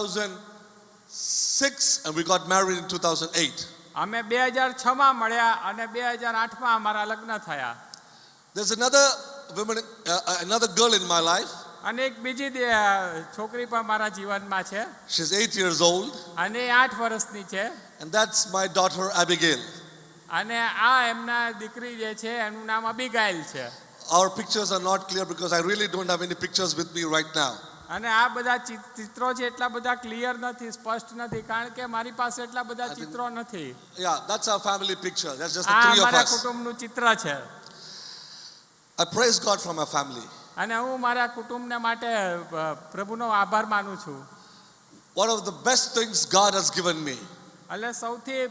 2006 and we got married in 2008. અમે 2006 માં મળ્યા અને 2008 માં અમારા લગ્ન થયા. There's another woman, another girl in my life. અને એક બીજી છોકરી પણ મારા જીવનમાં છે. She's 8 years old. અને 8 વર્ષની છે. And that's my daughter Abigail. અને આ એમના દીકરી જે છે એનું નામ અબીગાઇલ છે. Our pictures are not clear because I really don't have any pictures with me right now. અને આ બધા ચિત્રો છે એટલા બધા ક્લિયર નથી, સ્પષ્ટ નથી, કારણ કે મારી પાસે એટલા બધા ચિત્રો નથી. Yeah, that's our family picture. That's just the three of મારા us. કુટુંબનું ચિત્ર છે. I praise God for my family. અને હું મારા કુટુંબને માટે પ્રભુનો આભાર માનું છું. One of the best things God has given me એટલે સૌથી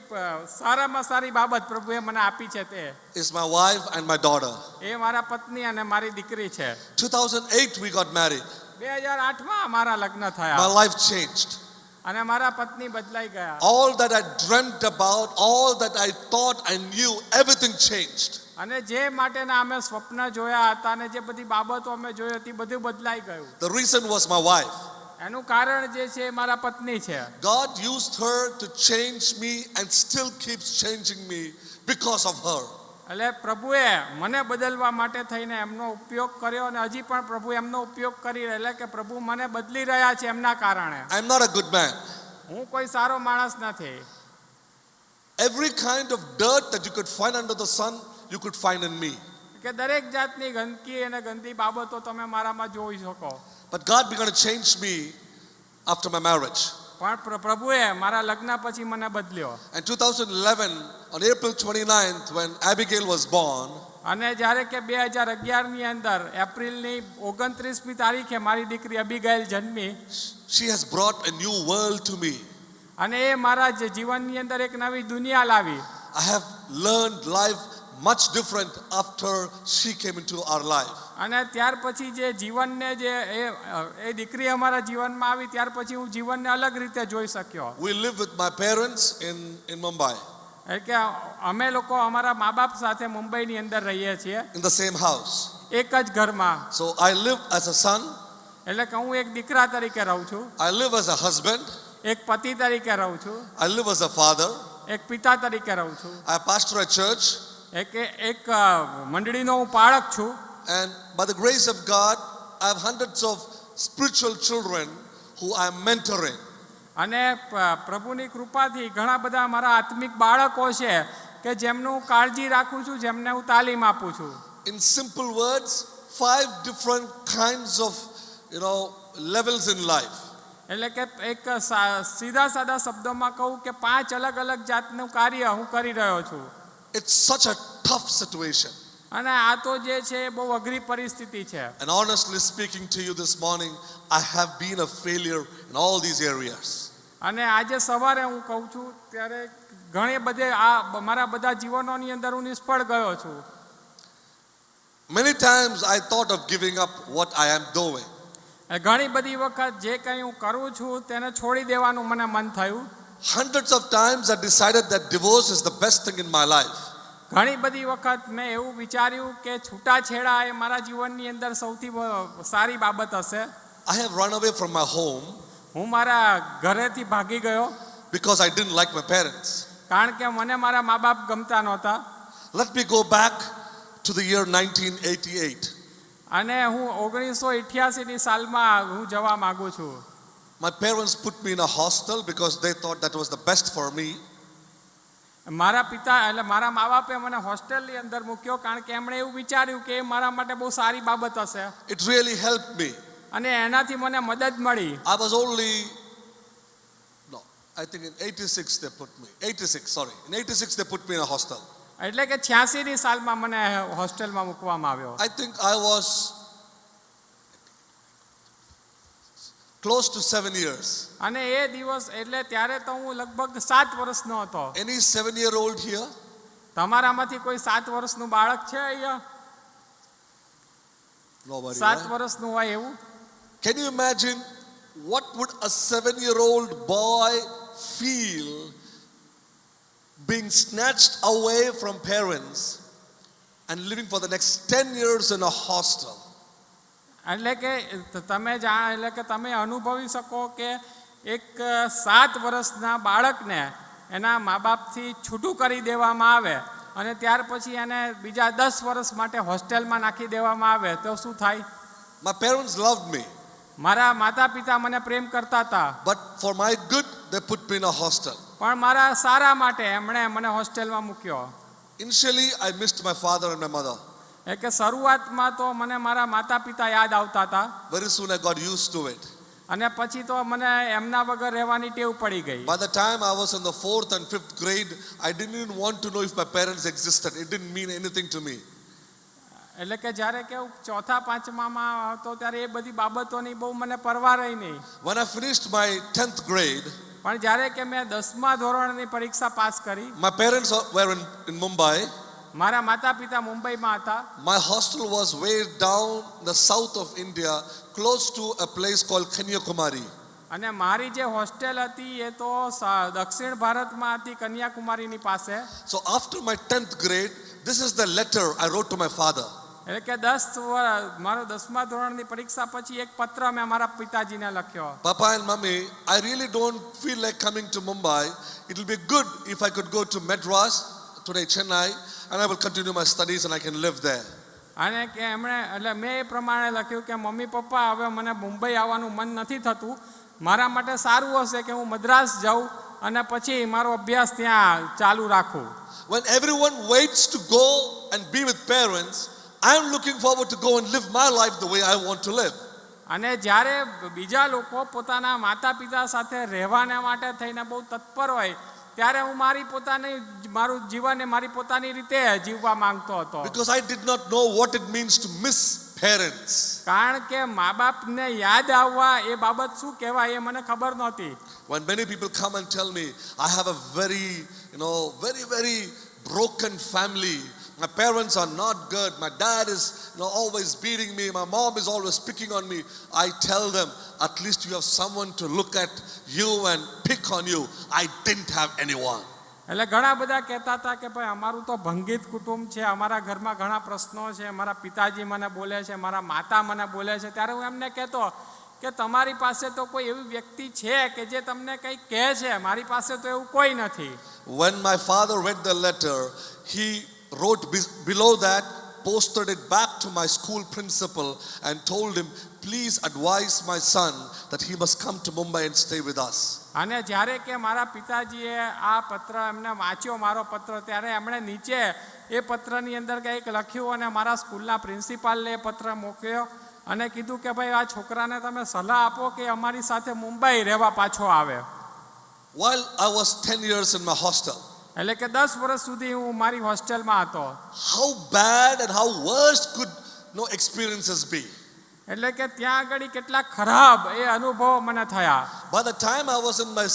સારામાં સારી બાબત પ્રભુએ મને આપી છે તે is my wife and my daughter. એ મારા પત્ની અને મારી દીકરી છે. 2008 we got married. 2008 માં અમારા લગ્ન થયા. My life changed. અને મારા પત્ની બદલાઈ ગયા. All that I dreamt about, all that I thought I knew, everything changed. અને જે માટેના અમે સ્વપ્ન જોયા હતા અને જે બધી બાબતો અમે જોઈ હતી બધું બદલાઈ ગયું. The reason was my wife. એનું કારણ જે છે મારા પત્ની છે. God used her to change me and still keeps changing me because of her. એટલે પ્રભુએ મને બદલવા માટે થઈને એમનો ઉપયોગ કર્યો અને હજી પણ પ્રભુ એમનો ઉપયોગ કરી રહ્યા કે પ્રભુ મને બદલી રહ્યા છે એમના કારણે. I'm not a good man. હું કોઈ સારો માણસ નથી. Every kind of dirt that you could find under the sun, you could find in me. કે દરેક જાતની ગંદકી અને ગંદી બાબતો તમે મારામાં જોઈ શકો. But God began to change me after my marriage. પણ પ્રભુએ મારા લગ્ન પછી મને બદલ્યો. In 2011, on April 29th, when Abigail was born, અને જ્યારે કે 2011 ની અંદર એપ્રિલની 29મી તારીખે મારી દીકરી અબીગાઇલ જન્મી. she has brought a new world to me. અને એ મારા જીવનની અંદર એક નવી દુનિયા લાવી. I have learned life much different after she came into our life. અને ત્યાર પછી જે જીવનને જે એ દીકરી અમારા જીવનમાં આવી ત્યાર પછી હું જીવનને અલગ રીતે જોઈ શક્યો. We live with my parents in Mumbai. એટલે કે અમે લોકો અમારા મા-બાપ સાથે મુંબઈની અંદર રહીએ છીએ. In the same house. એક જ ઘરમાં. So I live as a son. એટલે કે હું એક દીકરા તરીકે રહું છું. I live as a husband. એક પતિ તરીકે રહું છું. I live as a father. એક પિતા તરીકે રહું છું. I pastor a church. એક મંડળીનો હું પાળક છું. And by the grace of God, I have hundreds of spiritual children who I am mentoring. અને પ્રભુની કૃપાથી ઘણા બધા મારા આત્મિક બાળકો છે કે જેમનું કાળજી રાખું છું, જેમને હું તાલીમ આપું છું. In simple words, 5 different kinds of, levels in life. એટલે કે એક સીધા સાદા શબ્દોમાં કહું કે 5 અલગ અલગ જાતનું કાર્ય હું કરી રહ્યો છું. It's such a tough situation. અને આ તો જે છે બહુ અઘરી પરિસ્થિતિ છે. And honestly speaking to you this morning, I have been a failure in all these areas. અને આજે સવારે હું કહું છું ત્યારે ઘણી બધે મારા બધા જીવનોની અંદર હું નિષ્ફળ ગયો છું. Many times I thought of giving up what I am doing. ઘણી બધી વખત જે કંઈ હું કરું છું તેને છોડી દેવાનું મને મન થયું. Hundreds of times I decided that divorce is the best thing in my life. ઘણી બધી વખત મેં એવું વિચાર્યું કે છૂટાછેડા એ મારા જીવનની અંદર સૌથી સારી બાબત હશે. I have run away from my home. હું મારા ઘરેથી ભાગી ગયો. Because I didn't like my parents. કારણ કે મને મારા મા-બાપ ગમતા નહોતા. Let me go back to the year 1988. અને હું 1988 ની સાલમાં હું જવા માંગુ છું. My parents put me in a hostel because they thought that was the best for me. મારા પિતા એટલે મારા મા-બાપે મને હોસ્ટેલની અંદર મૂક્યો કારણ કે એમણે એવું વિચાર્યું કે મારા માટે બહુ સારી બાબત હશે. It really helped me. અને એનાથી મને મદદ મળી. I was only I think in 86 they put me. 86, sorry. In 86 they put me in a hostel. એટલે કે 86 ની સાલમાં મને હોસ્ટેલમાં મૂકવામાં આવ્યો. I think I was close to 7 years. અને એ દિવસ એટલે ત્યારે તો હું લગભગ 7 વર્ષનો હતો. Any 7-year-old here? તમારામાંથી કોઈ 7 વર્ષનું બાળક છે અહીંયા? Nobody. 7 વર્ષનું હોય એવું? Can you imagine what would a 7-year-old boy feel being snatched away from parents and living for the next 10 years in a hostel? એટલે કે તમે અનુભવી શકો કે એક 7 વર્ષના બાળકને એના મા બાપથી છૂટું કરી દેવામાં આવે અને ત્યાર પછી એને બીજા 10 વર્ષ માટે હોસ્ટેલમાં નાખી દેવામાં આવે તો શું થાય? My parents loved me, મારા માતા પિતા મને પ્રેમ કરતા હતા, but for my good, they put me in a hostel. પણ મારા સારા માટે એમણે મને હોસ્ટેલમાં મૂક્યો. Initially, I missed my father and my mother. એ કે શરૂઆતમાં તો મને મારા માતા પિતા યાદ આવતા હતા Very soon, I got used to it. અને પછી તો મને એમના વગર રહેવાની ટેવ પડી ગઈ. By the time I was in the 4th and 5th grade, I didn't even want to know if my parents existed. It didn't mean anything to me. એટલે કે જ્યારે કેવું 4થા 5મામાં હતો ત્યારે એ બધી બાબતોની બહુ મને પરવા રહી નહીં. When I finished my 10th grade, પણ જ્યારે કે મેં 10મા ધોરણની પરીક્ષા પાસ કરી, my parents were in Mumbai. મારા માતા પિતા મુંબઈમાં હતા. My hostel was way down the south of India, close to a place called Kanyakumari. અને મારી જે હોસ્ટેલ હતી એ તો દક્ષિણ ભારતમાં હતી, કન્યાકુમારીની પાસે. So after my 10th grade, this is the letter I wrote to my father. એટલે કે મારો 10મા ધોરણની પરીક્ષા પછી એક પત્ર મેં મારા પિતાજીને લખ્યો. Papa and Mummy, I really don't feel like coming to Mumbai. It will be good if I could go to Madras, today Chennai, and I will continue my studies and I can live there. અને કે એમણે એટલે મેં એ પ્રમાણે લખ્યું કે mummy papa હવે મને મુંબઈ આવવાનું મન નથી થતું, મારા માટે સારું હશે કે હું મદ્રાસ જાઉં અને પછી મારો અભ્યાસ ત્યાં ચાલુ રાખું. When everyone waits to go and be with parents, I am looking forward to go and live my life the way I want to live. અને જ્યારે બીજા લોકો પોતાના માતા પિતા સાથે રહેવાના માટે થઈને બહુ તત્પર હોય ત્યારે હું મારું જીવન મારી પોતાની રીતે જીવવા માંગતો હતો. Because I did not know what it means to miss parents. કારણ કે મા બાપને યાદ આવવા એ બાબત શું કહેવાય એ મને ખબર નહોતી. When many people come and tell me, I have a very, very broken family. My parents are not good. My dad is always beating me. My mom is always picking on me. I tell them, at least you have someone to look at you and pick on you. I didn't have anyone. એટલે ઘણા બધા કહેતા હતા કે ભાઈ અમારું તો ભંગિત કુટુંબ છે, અમારા ઘરમાં ઘણા પ્રશ્નો છે, મારા પિતાજી મને બોલે છે, મારા માતા મને બોલે છે. ત્યારે હું એમને કહેતો કે તમારી પાસે તો કોઈ એવી વ્યક્તિ છે કે જે તમને કંઈ કહે છે, મારી પાસે તો એવું કોઈ નથી. When my father read the letter, he wrote below that, posted it back to my school principal and told him, please advise my son that he must come to Mumbai and stay with us. અને જ્યારે કે મારા પિતાજીએ આ પત્ર એમને વાંચ્યો મારો પત્ર, ત્યારે એમણે નીચે એ પત્રની અંદર કંઈક લખ્યું અને મારા સ્કૂલના પ્રિન્સિપાલને એ પત્ર મોકલ્યો અને કીધું કે ભાઈ આ છોકરાને તમે સલાહ આપો કે અમારી સાથે મુંબઈ રહેવા પાછો આવે. While I was 10 years in my hostel, એટલે કે 10 વર્ષ સુધી હું મારી હોસ્ટેલમાં હતો. how bad and how worst could experiences be? એટલે કે ત્યાં આગળ કેટલા ખરાબ એ અનુભવ મને થયા. By the time I was in my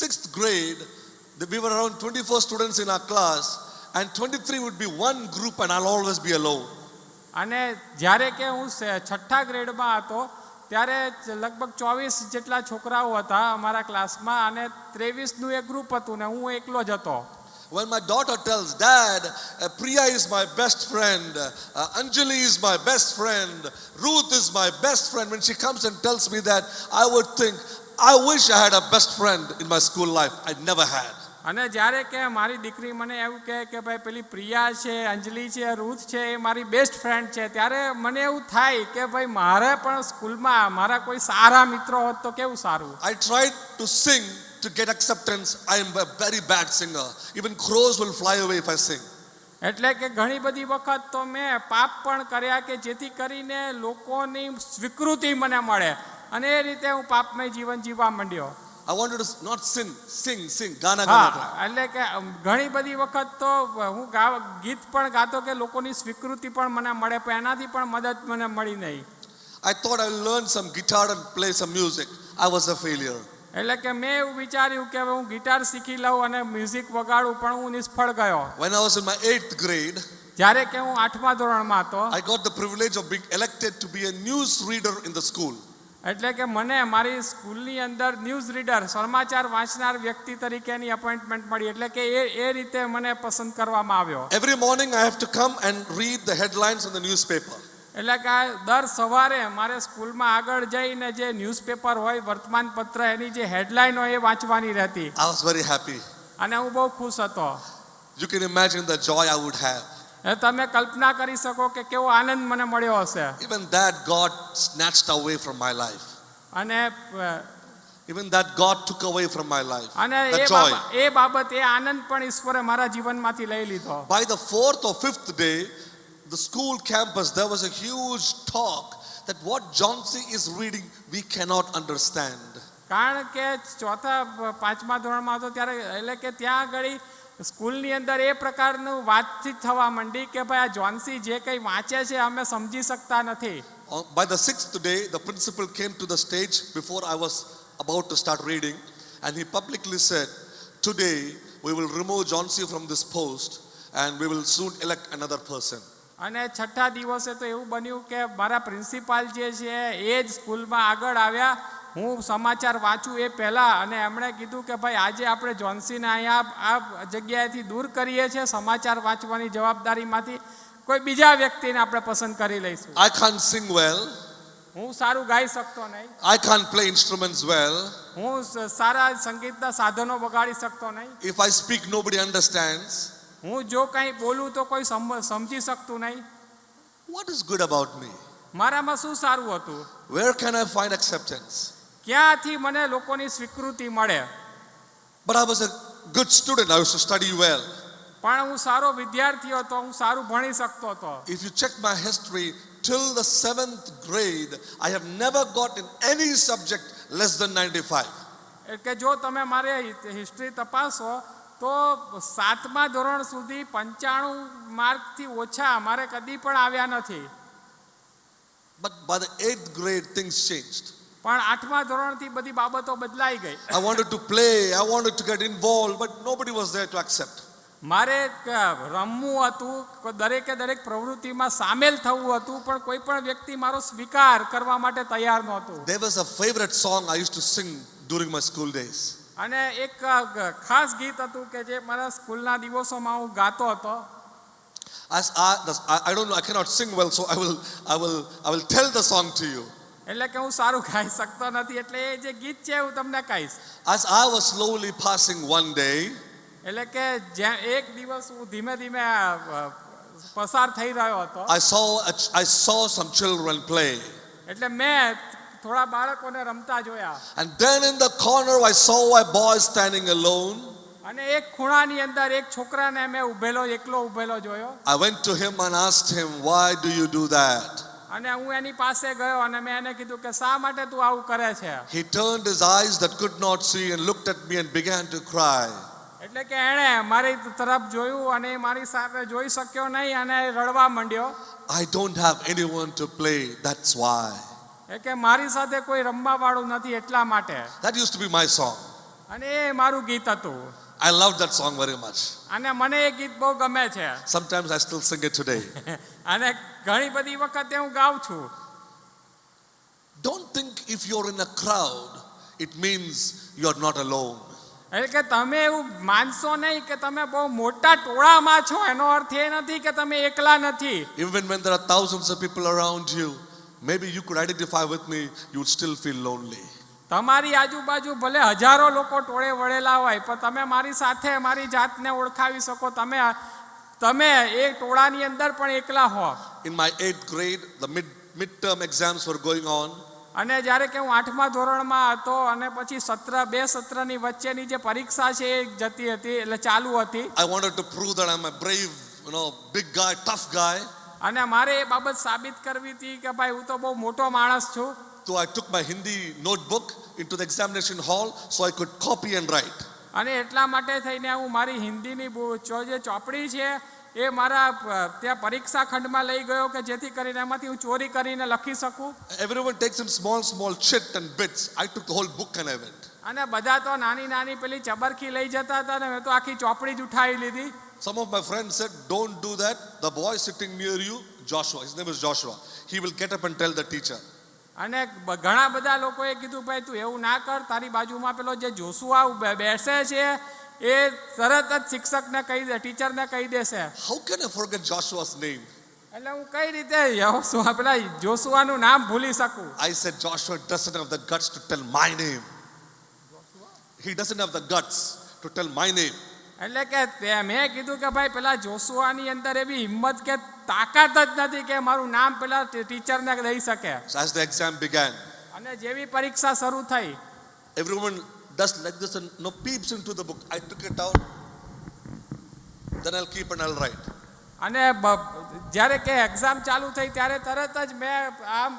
6th grade, we were around 24 students in our class, and 23 would be one group and I'll always be alone. અને જ્યારે કે હું 6ઠા ગ્રેડમાં હતો ત્યારે લગભગ 24 જેટલા છોકરાઓ હતા અમારા ક્લાસમાં અને 23નું એક ગ્રુપ હતું ને હું એકલો જ હતો. When my daughter tells, Dad, Priya is my best friend, Anjali is my best friend, Ruth is my best friend, when she comes and tells me that, I would think, I wish I had a best friend in my school life. I never had. અને જ્યારે કે મારી દીકરી મને એવું કહે કે ભાઈ પેલી પ્રિયા છે, અંજલિ છે, રૂથ છે એ મારી બેસ્ટ ફ્રેન્ડ છે, ત્યારે મને એવું થાય કે ભાઈ મારે પણ સ્કૂલમાં મારા કોઈ સારા મિત્રો હોત તો કેવું સારું. I tried to sing to get acceptance. I am a very bad singer. Even crows will fly away if I sing. એટલે કે ઘણી બધી વખત તો મેં પાપ પણ કર્યા કે જેથી કરીને લોકોની સ્વીકૃતિ મને મળે અને એ રીતે હું પાપમય જીવન જીવવા માંડ્યો. I wanted to not sing, ગાના હા, ગાતા. એટલે કે ઘણી બધી વખત તો હું ગીત પણ ગાતો કે લોકોની સ્વીકૃતિ પણ મને મળે, પણ એનાથી પણ મદદ મને મળી નહીં. I thought I would learn some guitar and play some music. I was a failure. એટલે કે મેં એવું વિચાર્યું કે હવે હું ગિટાર શીખી લઉં અને મ્યુઝિક વગાડું, પણ હું નિષ્ફળ ગયો. When I was in my 8th grade, જ્યારે કે હું 8મા ધોરણમાં હતો, I got the privilege of being elected to be a news reader in the school. એટલે કે મને મારી સ્કૂલની અંદર ન્યૂઝ રીડર, સમાચાર વાંચનાર વ્યક્તિ તરીકેની અપોઇન્ટમેન્ટ મળી. એટલે કે એ રીતે મને પસંદ કરવામાં આવ્યો. Every morning I have to come and read the headlines in the newspaper. એટલે કે આ દર સવારે મારે સ્કૂલમાં આગળ જઈને જે ન્યૂઝપેપર હોય વર્તમાન પત્ર એની જે હેડલાઇન હોય એ વાંચવાની રહેતી I was very happy. અને હું બહુ ખુશ હતો. You can imagine the joy I would have. એ તમે કલ્પના કરી શકો કે કેવો આનંદ મને મળ્યો હશે. Even that God snatched away from my life. અને Even that God took away from my life. અને That joy. એ બાબત એ આનંદ પણ ઈશ્વરે મારા જીવનમાંથી લઈ લીધો. By the 4th or 5th day, the school campus, there was a huge talk that what John C. is reading, we cannot understand. કારણ કે ચોથા પાંચમા ધોરણમાં હતો ત્યારે એટલે કે ત્યાં આગળ સ્કૂલની અંદર એ પ્રકારનું વાતચીત થવા માંડી કે ભાઈ આ જોન્સી જે કંઈ વાંચે છે અમે સમજી શકતા નથી. By the 6th day, the principal came to the stage before I was about to start reading, and he publicly said, "Today we will remove John C. from this post, and we will soon elect another person." અને છઠ્ઠા દિવસે તો એવું બન્યું કે મારા principal જે છે એ જ સ્કૂલમાં આગળ આવ્યા. હું સમાચાર વાંચું એ પહેલાં અને એમણે કીધું કે ભાઈ આજે આપણે જોન્સીને અહીંયા આ જગ્યાએથી દૂર કરીએ છીએ સમાચાર વાંચવાની જવાબદારીમાંથી કોઈ બીજા વ્યક્તિને આપણે પસંદ કરી લઈશું. I can't sing well. હું સારું ગાઈ શકતો નહીં. I can't play instruments well. હું સારા સંગીતના સાધનો વગાડી શકતો નહીં. If I speak, nobody understands. હું જો કંઈ બોલું તો કોઈ સમજી શકતું નહીં. What is good about me? મારામાં શું સારું હતું? Where can I find acceptance? ક્યાંથી મને લોકોની સ્વીકૃતિ મળે? But I was a good student. I used to study well. પણ હું સારો વિદ્યાર્થી હતો, હું સારું ભણી શકતો હતો. If you check my history, till the 7th grade, I have never got in any subject less than 95. એટલે જો તમે મારે હિસ્ટ્રી તપાસો તો 7મા ધોરણ સુધી 95 માર્કથી ઓછા મારે કદી પણ આવ્યા નથી. But by the 8th grade, things changed. પણ 8મા ધોરણથી બધી બાબતો બદલાઈ ગઈ. I wanted to play, I wanted to get involved, but nobody was there to accept. મારે રમવું હતું, દરેકે દરેક પ્રવૃત્તિમાં સામેલ થવું હતું, પણ કોઈ પણ વ્યક્તિ મારો સ્વીકાર કરવા માટે તૈયાર નહોતું. There was a favorite song I used to sing during my school days. અને એક ખાસ ગીત હતું કે જે મારા સ્કૂલના દિવસોમાં હું ગાતો હતો. As I don't know, I cannot sing well, so I will tell the song to you. એટલે કે હું સારું ગાઈ શકતો નથી એટલે એ જે ગીત છે હું તમને કહીશ. As I was slowly passing one day, એટલે કે એક દિવસ હું ધીમે ધીમે પસાર થઈ રહ્યો હતો. I saw some children play. એટલે મેં થોડા બાળકોને રમતા જોયા. And then in the corner I saw a boy standing alone. અને એક ખૂણાની અંદર એક છોકરાને મેં એકલો ઉભેલો જોયો. I went to him and asked him, "Why do you do that?" અને હું એની પાસે ગયો અને મેં એને કીધું કે શા માટે તું આવું કરે છે? He turned his eyes that could not see and looked at me and began to cry. એટલે કે એણે મારી તરફ જોયું અને મારી સામે જોઈ શક્યો નહીં અને રડવા માંડ્યો. I don't have anyone to play, that's why. કે મારી સાથે કોઈ રમવા વાળું નથી એટલા માટે. That used to be my song. અને એ મારું ગીત હતું. I love that song very much. અને મને એ ગીત બહુ ગમે છે. Sometimes I still sing it today. અને ઘણી બધી વખતે હું ગાઉં છું. Don't think if you're in a crowd, it means you're not alone. એટલે કે તમે એવું માનશો નહીં કે તમે બહુ મોટા ટોળામાં છો, એનો અર્થ એ નથી કે તમે એકલા નથી. Even when there are thousands of people around you, maybe you could identify with me, you would still feel lonely. તમારી આજુબાજુ ભલે હજારો લોકો ટોળે વળેલા હોય પણ તમે મારી સાથે મારી જાતને ઓળખાવી શકો. તમે એ ટોળાની અંદર પણ એકલા હો. In my 8th grade, the midterm exams were going on. અને જ્યારે કે હું 8મા ધોરણમાં હતો અને પછી બે સત્રની વચ્ચેની જે પરીક્ષા છે એ જતી હતી એટલે ચાલુ હતી. I wanted to prove that I'm a brave, big guy, tough guy. અને મારે એ બાબત સાબિત કરવી હતી કે ભાઈ હું તો બહુ મોટો માણસ છું. So I took my Hindi notebook into the examination hall so I could copy and write. અને એટલા માટે થઈને હું મારી હિન્દીની જે ચોપડી છે એ મારા ત્યાં પરીક્ષા ખંડમાં લઈ ગયો કે જેથી કરીને એમાંથી હું ચોરી કરીને લખી શકું. Everyone takes some small shit and bits. I took the whole book and I went. અને બધા તો નાની પેલી ચબરખી લઈ જતા હતા ને મેં તો આખી ચોપડી જ ઉઠાવી લીધી. Some of my friends said, "Don't do that. The boy sitting near you, Joshua, his name is Joshua, he will get up and tell the teacher." અને ઘણા બધા લોકોએ કીધું ભાઈ તું એવું ના કર, તારી બાજુમાં પેલો જે જોશુઆ બેસે છે એ તરત જ શિક્ષકને કહી દે, ટીચરને કહી દેશે. How can I forget Joshua's name? એટલે હું કઈ રીતે યહોશુઆ પેલા જોશુઆનું નામ ભૂલી શકું? I said, Joshua doesn't have the guts to tell my name. He doesn't have the guts to tell my name. એટલે કે મેં કીધું કે ભાઈ પેલા જોશુઆની અંદર એવી હિંમત કે તાકાત જ નથી કે મારું નામ પેલા ટીચરને દઈ શકે. So as the exam began, અને જેવી પરીક્ષા શરૂ થઈ, everyone does like this and no peeps into the book. I took it out, then I'll keep and I'll write. અને જ્યારે કે એક્ઝામ ચાલુ થઈ ત્યારે તરત જ મેં આમ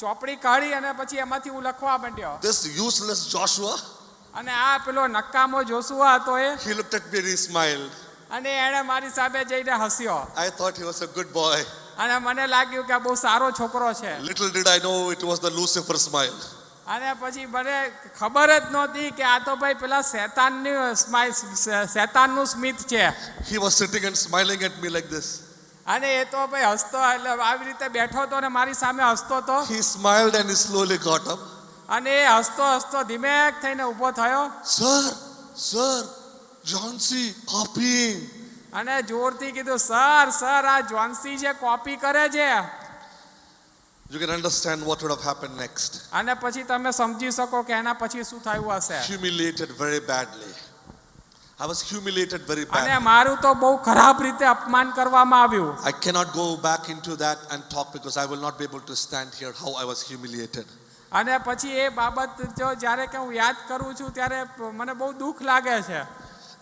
ચોપડી કાઢી અને પછી એમાંથી હું લખવા માંડ્યો. This useless Joshua, અને આ પેલો નકામો જોશુઆ હતો એ, he looked at me and he smiled. અને એણે મારી સામે જઈને હસ્યો. I thought he was a good boy. અને મને લાગ્યું કે બહુ સારો છોકરો છે. Little did I know it was the Lucifer smile. અને પછી મને ખબર જ નહોતી કે આ તો ભાઈ પેલા શેતાનનું સ્મિત છે. He was sitting and smiling at me like this. અને એ તો ભાઈ હસતો, એટલે આવી રીતે બેઠો હતો ને મારી સામે હસતો હતો. He smiled and he slowly got up. અને એ હસતો હસતો ધીમેક થઈને ઊભો થયો. Sir, John C. copying. અને જોરથી કીધું, સર આ જોન્સી છે, કોપી કરે છે. You can understand what would have happened next. અને પછી તમે સમજી શકો કે એના પછી શું થયું હશે. Humiliated very badly. I was humiliated very અને badly. મારું તો બહુ ખરાબ રીતે અપમાન કરવામાં આવ્યું. I cannot go back into that and talk because I will not be able to stand here how I was humiliated. અને પછી એ બાબત જો જ્યારે કે હું યાદ કરું છું ત્યારે મને બહુ દુઃખ લાગે છે.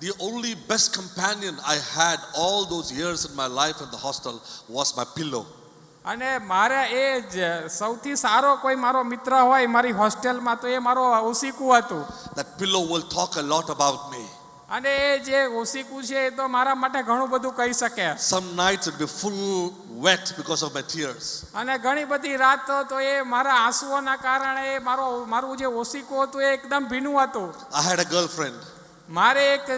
The only best companion I had all those years in my life in the hostel was my pillow. અને મારે એ સૌથી સારો કોઈ મારો મિત્ર હોય મારી હોસ્ટેલમાં તો એ મારો ઓશીકુ હતું. That pillow will talk a lot about me. અને એ જે ઓશીકુ છે એ તો મારા માટે ઘણું બધું કહી શકે. Some nights it would be full wet because of my tears. અને ઘણી બધી રાતો તો એ મારા આંસુઓના કારણે એ મારું જે ઓશીકુ હતું એ એકદમ ભીનું હતું. I had a girlfriend. મારે એક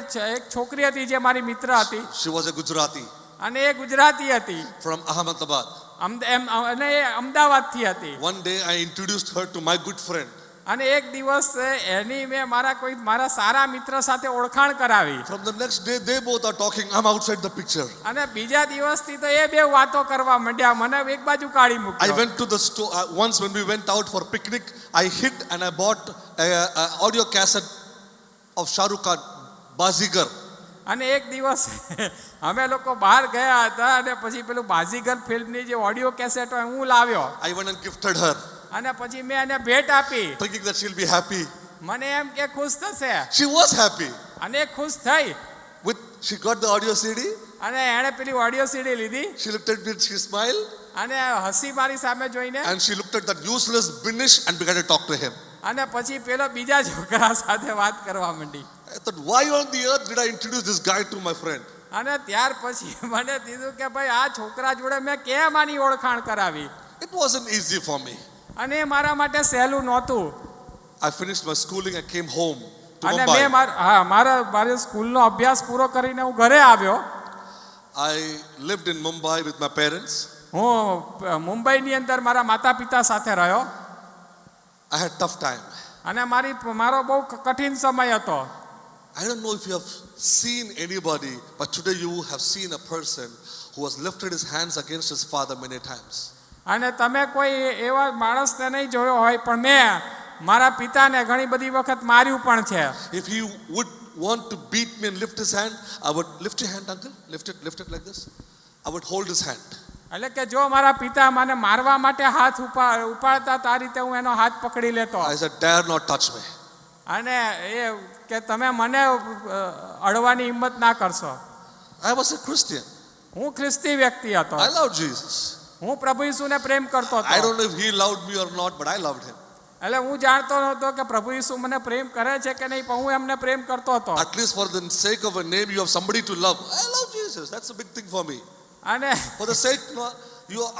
છોકરી હતી જે મારી મિત્ર હતી. She was a Gujarati અને એ ગુજરાતી હતી. from Ahmedabad. અને એ અમદાવાદથી હતી. One day I introduced her to my good friend. અને એક દિવસ એની મેં મારા સારા મિત્ર સાથે ઓળખાણ કરાવી. From the next day they both are talking. I'm outside the picture. અને બીજા દિવસથી તો એ બે વાતો કરવા માંડ્યા, મને એક બાજુ કાઢી I મૂક્યો. went to the store once when we went out for picnic. I hid and I bought a audio cassette of Shah Rukh Khan, Bazigar. અને એક દિવસ અમે લોકો બહાર ગયા હતા અને પછી પેલું બાજીગર ફિલ્મની જે ઓડિયો કેસેટ હોય હું લાવ્યો. I went and gifted her, અને પછી મેં એને ભેટ આપી. thinking that she'll be happy. મને એમ કે ખુશ થશે. She was happy. અને એ ખુશ થઈ. She got the audio CD. અને એણે પેલી ઓડિયો સીડી લીધી. She looked at me and she smiled. અને હસી મારી સામે જોઈને. And she looked at that useless Binish and began to talk to him. અને પછી પેલો બીજા છોકરા સાથે વાત કરવા માંડી. I thought, why on the earth did I introduce this guy to my friend? અને ત્યાર પછી મને કીધું કે ભાઈ આ છોકરા જોડે મેં કેમ આની ઓળખાણ કરાવી. It wasn't easy for me. અને એ મારા માટે સહેલું નહોતું. I finished my schooling and came home to અને Mumbai. મેં મારા સ્કૂલનો અભ્યાસ પૂરો કરીને હું ઘરે આવ્યો. I lived in Mumbai with my parents. હું મુંબઈની અંદર મારા માતા પિતા સાથે રહ્યો. I had tough time. અને મારો બહુ કઠિન સમય હતો. I don't know if you have seen anybody, but today you have seen a person who has lifted his hands against his father many times. અને તમે કોઈ એવા માણસને નહીં જોયો હોય પણ મેં મારા પિતાને ઘણી બધી વખત માર્યું પણ છે. If he would want to beat me and lift his hand, I would lift your hand, uncle. Lift it like this. I would hold his hand. એટલે કે જો મારા પિતા મને મારવા માટે હાથ ઉપાડતા તો આ રીતે હું એનો હાથ પકડી લેતો. I said, dare not touch me. અને એ કે તમે મને અડવાની હિંમત ના કરશો. I was a Christian. હું ખ્રિસ્તી વ્યક્તિ હતો. I loved Jesus. હું પ્રભુ ઈસુને પ્રેમ કરતો હતો. I don't know if he loved me or not, but I loved him. એટલે હું જાણતો નહોતો કે પ્રભુ ઈસુ મને પ્રેમ કરે છે કે નહીં, પણ હું એમને પ્રેમ કરતો હતો. At least for the sake of a name, you have somebody to love. I love Jesus. That's a big thing for me. અને For the sake,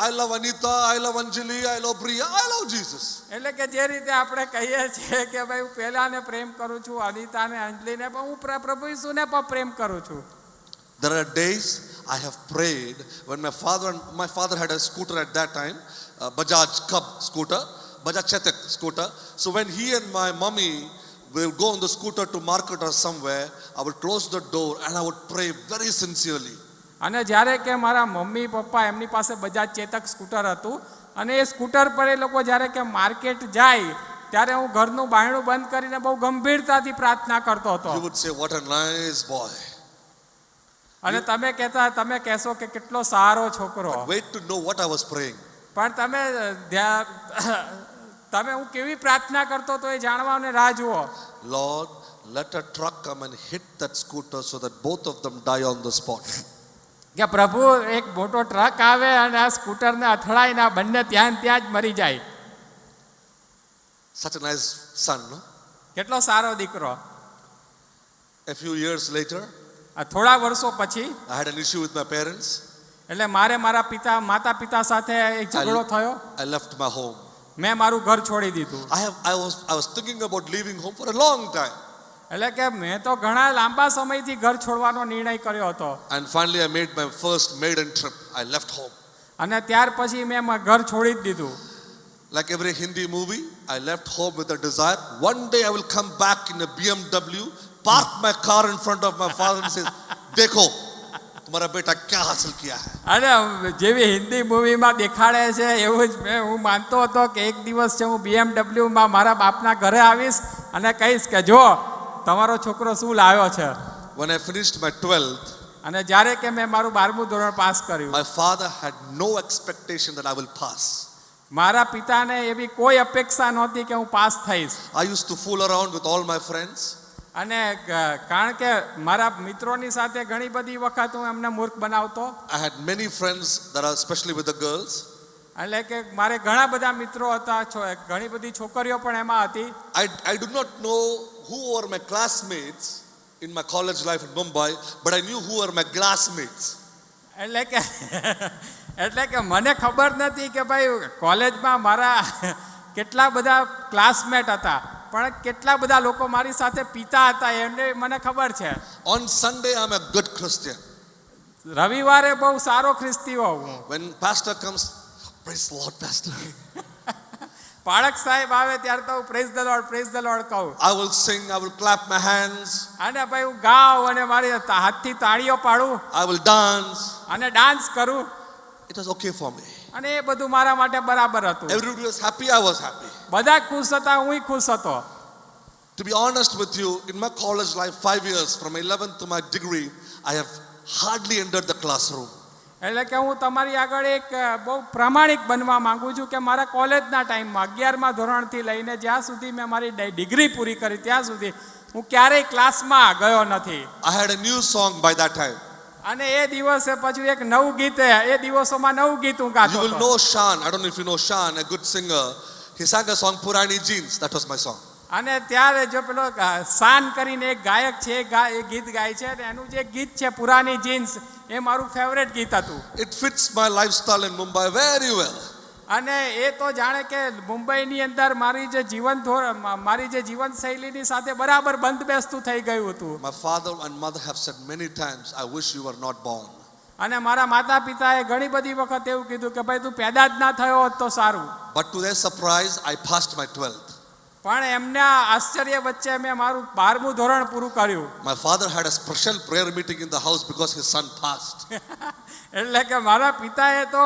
I love Anita, I love Anjali, I love Priya, I love Jesus. એટલે કે જે રીતે આપણે કહીએ છીએ કે ભાઈ હું પહેલાને પ્રેમ કરું છું, અનિતાને, અંજલિને, પણ હું પ્રભુ ઈસુને પણ પ્રેમ કરું છું. There are days I have prayed when my father had a scooter at that time, Bajaj Chetak scooter. So when he and my mummy will go on the scooter to market or somewhere, I would close the door and I would pray very sincerely. અને જ્યારે કે મારા mummy papa એમની પાસે Bajaj Chetak scooter હતું અને એ scooter પર એ લોકો જ્યારે કે માર્કેટ જાય ત્યારે હું ઘરનું બાયણું બંધ કરીને બહુ ગંભીરતાથી પ્રાર્થના કરતો હતો. You would say, what a nice boy. અને તમે કહેશો કે કેટલો સારો છોકરો. Wait to know what I was praying. પણ તમે હું કેવી પ્રાર્થના કરતો તો એ જાણવાને રાહ જુઓ. Lord, let a truck come and hit that scooter so that both of them die on the spot. કે પ્રભુ એક મોટો ટ્રક આવે અને આ સ્કૂટરને અથડાઈને આ બંને ત્યાં જ મરી જાય. Such a nice son, no? કેટલો સારો દીકરો. A few years later, આ થોડા વર્ષો પછી I had an issue with my parents. એટલે મારે મારા માતા પિતા સાથે એક ઝઘડો થયો. I left my home. મેં મારું ઘર છોડી દીધું. I was thinking about leaving home for a long time. એટલે કે મેં તો ઘણા લાંબા સમયથી ઘર છોડવાનો નિર્ણય કર્યો હતો. And finally I made my first maiden trip. I left home. અને ત્યાર પછી મેં ઘર છોડી જ દીધું. Like every Hindi movie, I left home with a desire. One day I will come back in a BMW, park my car in front of my father and say, "Dekho, तुम्हारा बेटा क्या हासिल किया है." અને જેવી હિન્દી મૂવીમાં દેખાડે છે એવું જ હું માનતો હતો કે એક દિવસ છે હું BMWમાં મારા બાપના ઘરે આવીશ અને કહીશ કે જો તમારો છોકરો શું લાવ્યો છે. When I finished my 12th, અને જ્યારે કે મેં મારું 12મું ધોરણ પાસ કર્યું, my father had no expectation that I will pass. મારા પિતાને એવી કોઈ અપેક્ષા નહોતી કે હું પાસ થઈશ. I used to fool around with all my friends. અને કારણ કે મારા મિત્રોની સાથે ઘણી બધી વખત હું એમને મૂર્ખ બનાવતો. I had many friends that are especially with the girls. એટલે કે મારે ઘણા બધા મિત્રો હતા, ઘણી બધી છોકરીઓ પણ એમાં હતી. I do not know who were my classmates in my college life in Mumbai, but I knew who were my classmates. એટલે કે મને ખબર નથી કે ભાઈ કોલેજમાં મારા કેટલા બધા ક્લાસમેટ હતા, પણ કેટલા બધા લોકો મારી સાથે પીતા હતા એમને મને ખબર છે. On Sunday I'm a good Christian. રવિવારે બહુ સારો ખ્રિસ્તી હોઉં. When pastor comes, praise the Lord, pastor. પાળક સાહેબ આવે ત્યારે તો પ્રેઝ ધ લોર્ડ કહું. I will sing, I will clap my hands. અને ભાઈ હું ગાઉં અને મારી હાથથી તાળીઓ પાડું. I will dance. અને ડાન્સ કરું. It was okay for me. અને એ બધું મારા માટે બરાબર હતું. Everybody was happy, I was happy. બધા ખુશ હતા, હુંય ખુશ હતો. To be honest with you, in my college life, 5 years, from 11th to my degree, I have hardly entered the classroom. એટલે કે હું તમારી આગળ એક બહુ પ્રામાણિક બનવા માંગુ છું કે મારા કોલેજના ટાઈમમાં 11મા ધોરણથી લઈને જ્યાં સુધી મેં મારી ડિગ્રી પૂરી કરી ત્યાં સુધી હું ક્યારેય ક્લાસમાં ગયો નથી. I had a new song by that time. અને એ દિવસે પછી એક નવું ગીત, એ દિવસોમાં નવું ગીત હું ગાતો You will હતો. know Shan. I don't know if you know Shan, a good singer. He sang a song, Purani Jeans. That was my song. અને ત્યારે જો પેલો શાન કરીને એક ગાયક છે એ ગીત ગાય છે અને એનું જે ગીત છે પુરાની જીન્સ એ મારું ફેવરેટ ગીત હતું. It fits my lifestyle in Mumbai very well. અને એ તો જાણે કે મુંબઈની અંદર મારી જે જીવનશૈલીની સાથે બરાબર બંધબેસતું થઈ ગયું હતું. My father and mother have said many times, I wish you were not born. અને મારા માતા પિતાએ ઘણી બધી વખત એવું કીધું કે ભાઈ તું પેદા જ ના થયો હોત તો સારું. But to their surprise, I passed my 12th. પણ એમના આશ્ચર્ય વચ્ચે મેં મારું 12મું ધોરણ પૂરું કર્યું. My father had a special prayer meeting in the house because his son passed. એટલે કે મારા પિતાએ તો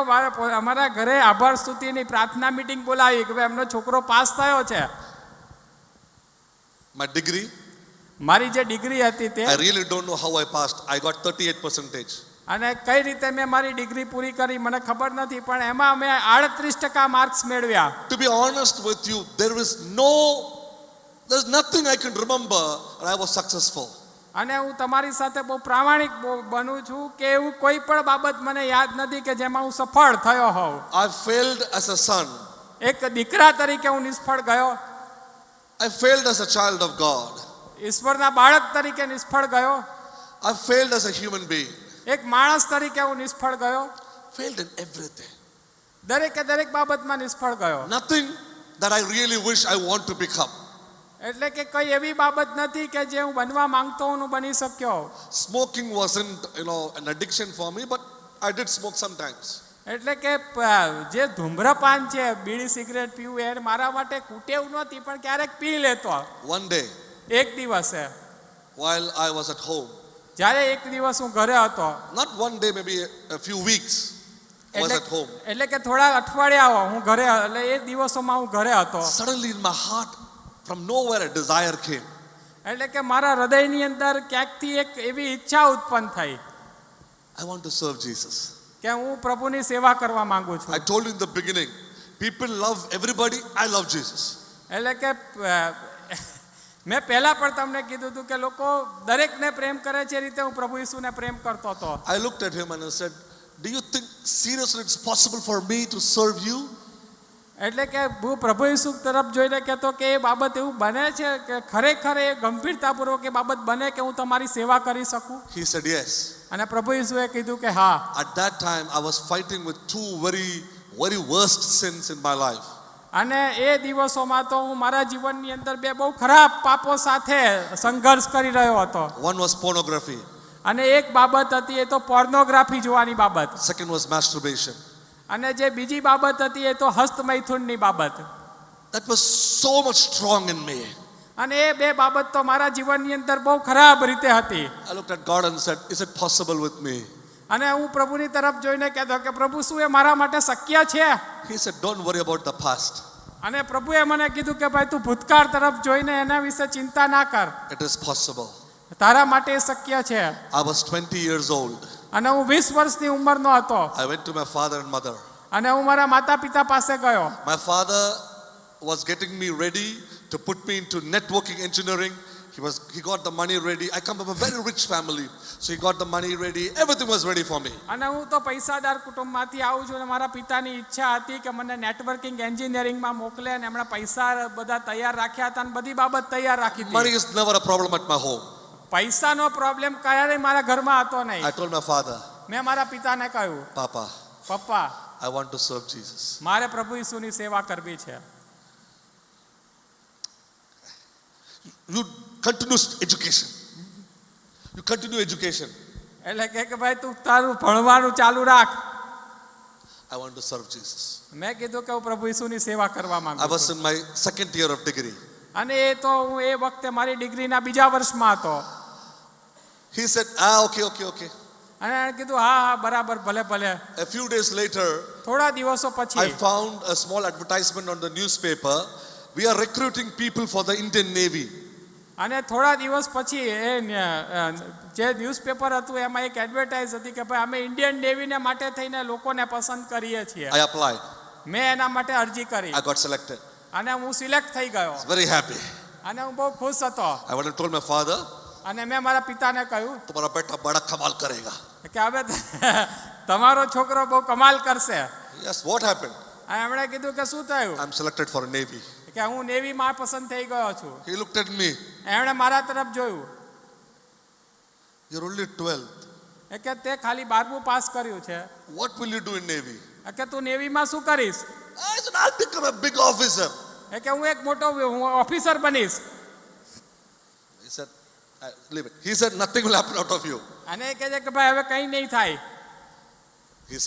અમારા ઘરે આભાર સ્તુતિની પ્રાર્થના મીટિંગ બોલાવી કે ભાઈ એમનો છોકરો પાસ થયો છે. My degree, મારી જે ડિગ્રી હતી તે, I really don't know how I passed. I got 38%. અને કઈ રીતે મેં મારી ડિગ્રી પૂરી કરી મને ખબર નથી, પણ એમાં મેં 38% માર્ક્સ મેળવ્યા. To be honest with you, there's nothing I can remember and I was successful. અને હું તમારી સાથે બહુ પ્રામાણિક બનું છું કે એવું કોઈ પણ બાબત મને યાદ નથી કે જેમાં હું સફળ થયો હોઉં. I failed as a son. એક દીકરા તરીકે હું નિષ્ફળ ગયો. I failed as a child of God. ઈશ્વરના બાળક તરીકે નિષ્ફળ ગયો. I failed as a human being. એક માણસ તરીકે હું નિષ્ફળ ગયો. Failed in everything. દરેક બાબતમાં નિષ્ફળ ગયો. Nothing that I really wish I want to become. એટલે કે કઈ એવી બાબત નથી કે જે હું બનવા માંગતો હું બની શક્યો. Smoking wasn't, an addiction for me, but I did smoke sometimes. એટલે કે જે ધૂમ્રપાન છે, બીડી સિગરેટ પીવું એ મારા માટે કુટેવ નહોતી, પણ ક્યારેક પી લેતો. One day, એક દિવસે while I was at home, જ્યારે એક દિવસ હું ઘરે હતો, Not one day, maybe a few weeks. I was at home. એટલે કે થોડા અઠવાડિયાઓ હું ઘરે, એટલે એ દિવસોમાં હું ઘરે હતો. Suddenly in my heart, from nowhere, a desire came. એટલે કે મારા હૃદયની અંદર ક્યાંકથી એક એવી ઈચ્છા ઉત્પન્ન થઈ I want to serve Jesus. કે હું પ્રભુની સેવા કરવા માંગુ છું. I told you in the beginning, people love everybody. I love Jesus. એટલે કે મેં પહેલા પણ તમને કીધું હતું કે લોકો દરેકને પ્રેમ કરે છે, એ રીતે હું પ્રભુ ઈસુને પ્રેમ કરતો હતો. I looked at him and I said, do you think seriously it's possible for me to serve you? એટલે કે હું પ્રભુ ઈસુ તરફ જોઈને કહેતો કે એ બાબત એવું બને છે કે ખરેખર એ ગંભીરતાપૂર્વક એ બાબત બને કે હું તમારી સેવા કરી શકું? He said yes. અને પ્રભુ ઈસુએ કીધું કે હા. At that time, I was fighting with two very, very worst sins in my life. અને એ દિવસોમાં તો હું મારા જીવનની અંદર બે બહુ ખરાબ પાપો સાથે સંઘર્ષ કરી રહ્યો હતો. One was pornography. અને એક બાબત હતી એ તો પોર્નોગ્રાફી જોવાની બાબત. Second was masturbation. અને જે બીજી બાબત હતી એ તો હસ્તમૈથુનની બાબત. That was so much strong in me. અને એ બે બાબત તો મારા જીવનની અંદર બહુ ખરાબ રીતે હતી. I looked at God and said, is it possible with me? અને હું પ્રભુની તરફ જોઈને કહેતો કે પ્રભુ શું એ મારા માટે શક્ય છે? He said, don't worry about the past. અને પ્રભુએ મને કીધું કે ભાઈ તું ભૂતકાળ તરફ જોઈને એના વિશે ચિંતા ના કર, It is possible. તારા માટે એ શક્ય છે. I was 20 years old. અને હું 20 વર્ષની ઉંમરનો હતો. I went to my father and mother. અને હું મારા માતા પિતા પાસે ગયો. My father was getting me ready to put me into networking engineering. He got the money ready. I come from a very rich family, so he got the money ready. Everything was ready for me. અને હું તો પૈસાદાર કુટુંબમાંથી આવું છું અને મારા પિતાની ઈચ્છા હતી કે મને નેટવર્કિંગ એન્જિનિયરિંગમાં મોકલે, અને એમણે પૈસા બધા તૈયાર રાખ્યા હતા અને બધી બાબત તૈયાર રાખી હતી. Money is never a problem at my home. પૈસાનો પ્રોબ્લેમ ક્યારેય મારા ઘરમાં હતો નહીં. I told my father, મેં મારા પિતાને કહ્યું, Papa, પપ્પા, I want to serve Jesus. મારે પ્રભુ ઈસુની સેવા કરવી છે. You continue education. You continue education. એટલે કે ભાઈ તું તારું ભણવાનું ચાલુ રાખ. I want to serve Jesus. મેં કીધું કે હું પ્રભુ ઈસુની સેવા કરવા I માંગુ was છું. in my second year of degree. અને એ તો હું એ વખતે મારી ડિગ્રીના બીજા વર્ષમાં હતો. He said, okay. અને એણે કીધું હા હા બરાબર, ભલે ભલે. A few days later, થોડા દિવસો પછી I found a small advertisement on the newspaper. We are recruiting people for the Indian Navy. અને થોડા દિવસ પછી એ જે ન્યૂઝપેપર હતું એમાં એક એડવર્ટાઇઝ હતી કે ભાઈ અમે ઇન્ડિયન નેવીને માટે થઈને લોકોને પસંદ કરીએ છીએ. I applied. મેં એના માટે અરજી કરી I got selected. અને હું સિલેક્ટ થઈ ગયો. I was very happy. અને હું બહુ ખુશ હતો. I went and told my father, અને મેં મારા પિતાને કહ્યું तुम्हारा बेटा बड़ा कमाल करेगा. કે હવે તમારો છોકરો બહુ કમાલ કરશે. Yes, what happened? અને એમણે કીધું કે શું થયું? I'm selected for Navy. કે હું નેવીમાં પસંદ થઈ ગયો છું. He looked at me. એમણે મારા તરફ જોયું. You're only 12th. કે તે ખાલી 12મું પાસ કર્યું છે. What will you do in Navy? કે તું નેવીમાં શું કરીશ? I said, I'll become a big officer. કે હું એક મોટો officer બનીશ. He said, leave it. He said, nothing will happen out of you. અને એ કહે છે કે ભાઈ હવે કંઈ નહીં થાય. He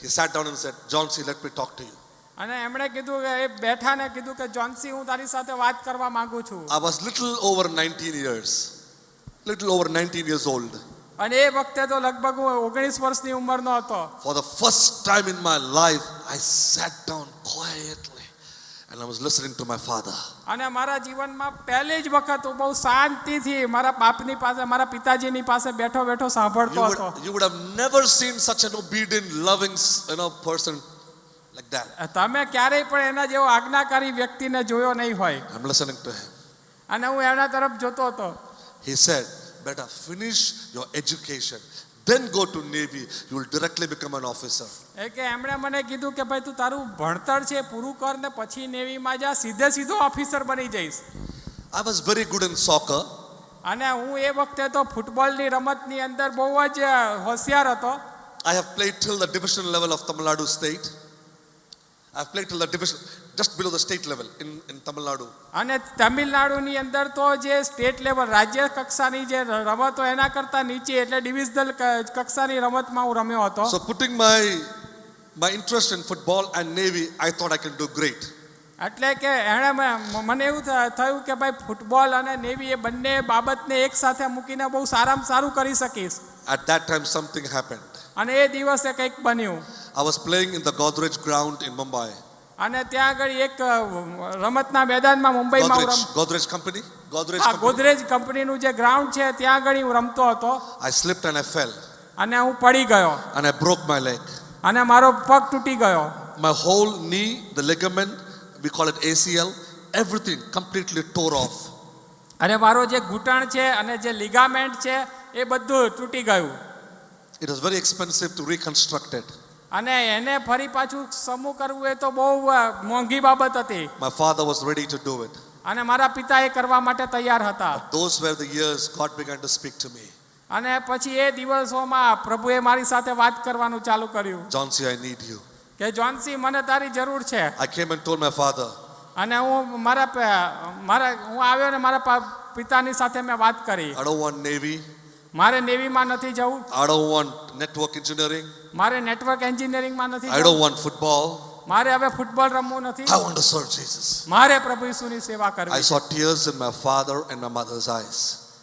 sat down and said, John C., let me talk to you. અને એમણે કીધું કે એ બેઠાને કીધું કે જોન્સી હું તારી સાથે વાત કરવા માંગુ છું. I was little over 19 years old. અને એ વખતે તો લગભગ હું 19 વર્ષની ઉંમરનો હતો. For the first time in my life, I sat down quietly and I was listening to my father. અને મારા જીવનમાં પહેલી જ વખત હું બહુ શાંતિથી મારા બાપની પાસે, મારા પિતાજીની પાસે બેઠો બેઠો સાંભળતો હતો. You would have never seen such an obedient, loving, person like that. તમે ક્યારેય પણ એના જેવો આજ્ઞાકારી વ્યક્તિને જોયો નહીં હોય. I'm listening to him. અને હું એના તરફ જોતો હતો. He said, better finish your education, then go to Navy. You will directly become an officer. કે એમણે મને કીધું કે ભાઈ તું તારું ભણતર છે પૂરું કર ને પછી નેવીમાં જા, સીધો ઓફિસર બની જઈશ. I was very good in soccer. અને હું એ વખતે તો ફૂટબોલની રમતની અંદર બહુ જ હોશિયાર હતો. I have played till the division level of Tamil Nadu state. I have played till the division, just below the state level in Tamil Nadu. અને તમિલનાડુની અંદર તો જે સ્ટેટ લેવલ રાજ્ય કક્ષાની જે રમતો એના કરતા નીચે એટલે ડિવિઝનલ કક્ષાની રમતમાં હું રમ્યો હતો. So putting my interest in football and Navy, I thought I can do great. એટલે કે એણે મને એવું થયું કે ભાઈ ફૂટબોલ અને નેવી એ બંને બાબતને એક સાથે મૂકીને બહુ સારામાં સારું કરી શકીશ. At that time, something happened. અને એ દિવસે કંઈક બન્યું. I was playing in the Godrej ground in Mumbai. અને ત્યાં આગળ એક રમતના મેદાનમાં મુંબઈમાં હું Godrej company? Godrej હા, company. ગોદરેજ કંપનીનું જે ગ્રાઉન્ડ છે ત્યાં આગળ હું રમતો હતો I slipped and I fell અને હું પડી ગયો and I broke my leg. અને મારો પગ તૂટી ગયો. My whole knee, the ligament, we call it ACL, everything completely tore off. અને મારો જે ઘૂંટણ છે અને જે લિગામેન્ટ છે એ બધું તૂટી ગયું. It was very expensive to reconstruct it. અને એને ફરી પાછું સમૂહ કરવું એ તો બહુ મોંઘી બાબત હતી. My father was ready to do it. અને મારા પિતા એ કરવા માટે તૈયાર હતા. Those were the years God began to speak to me. અને પછી એ દિવસોમાં પ્રભુએ મારી સાથે વાત કરવાનું ચાલુ કર્યું John C, I need you. કે જોન્સી મને તારી જરૂર છે. I came and told my father, અને હું આવ્યો ને મારા પિતાની સાથે મેં વાત કરી. I don't want Navy. મારે નેવીમાં નથી જવું. I don't want network engineering. મારે નેટવર્ક એન્જિનિયરિંગમાં નથી I જવું. don't want football. મારે હવે ફૂટબોલ રમવું નથી. I want to serve Jesus. મારે પ્રભુ ઈસુની સેવા I કરવી. saw tears in my father and my mother's eyes.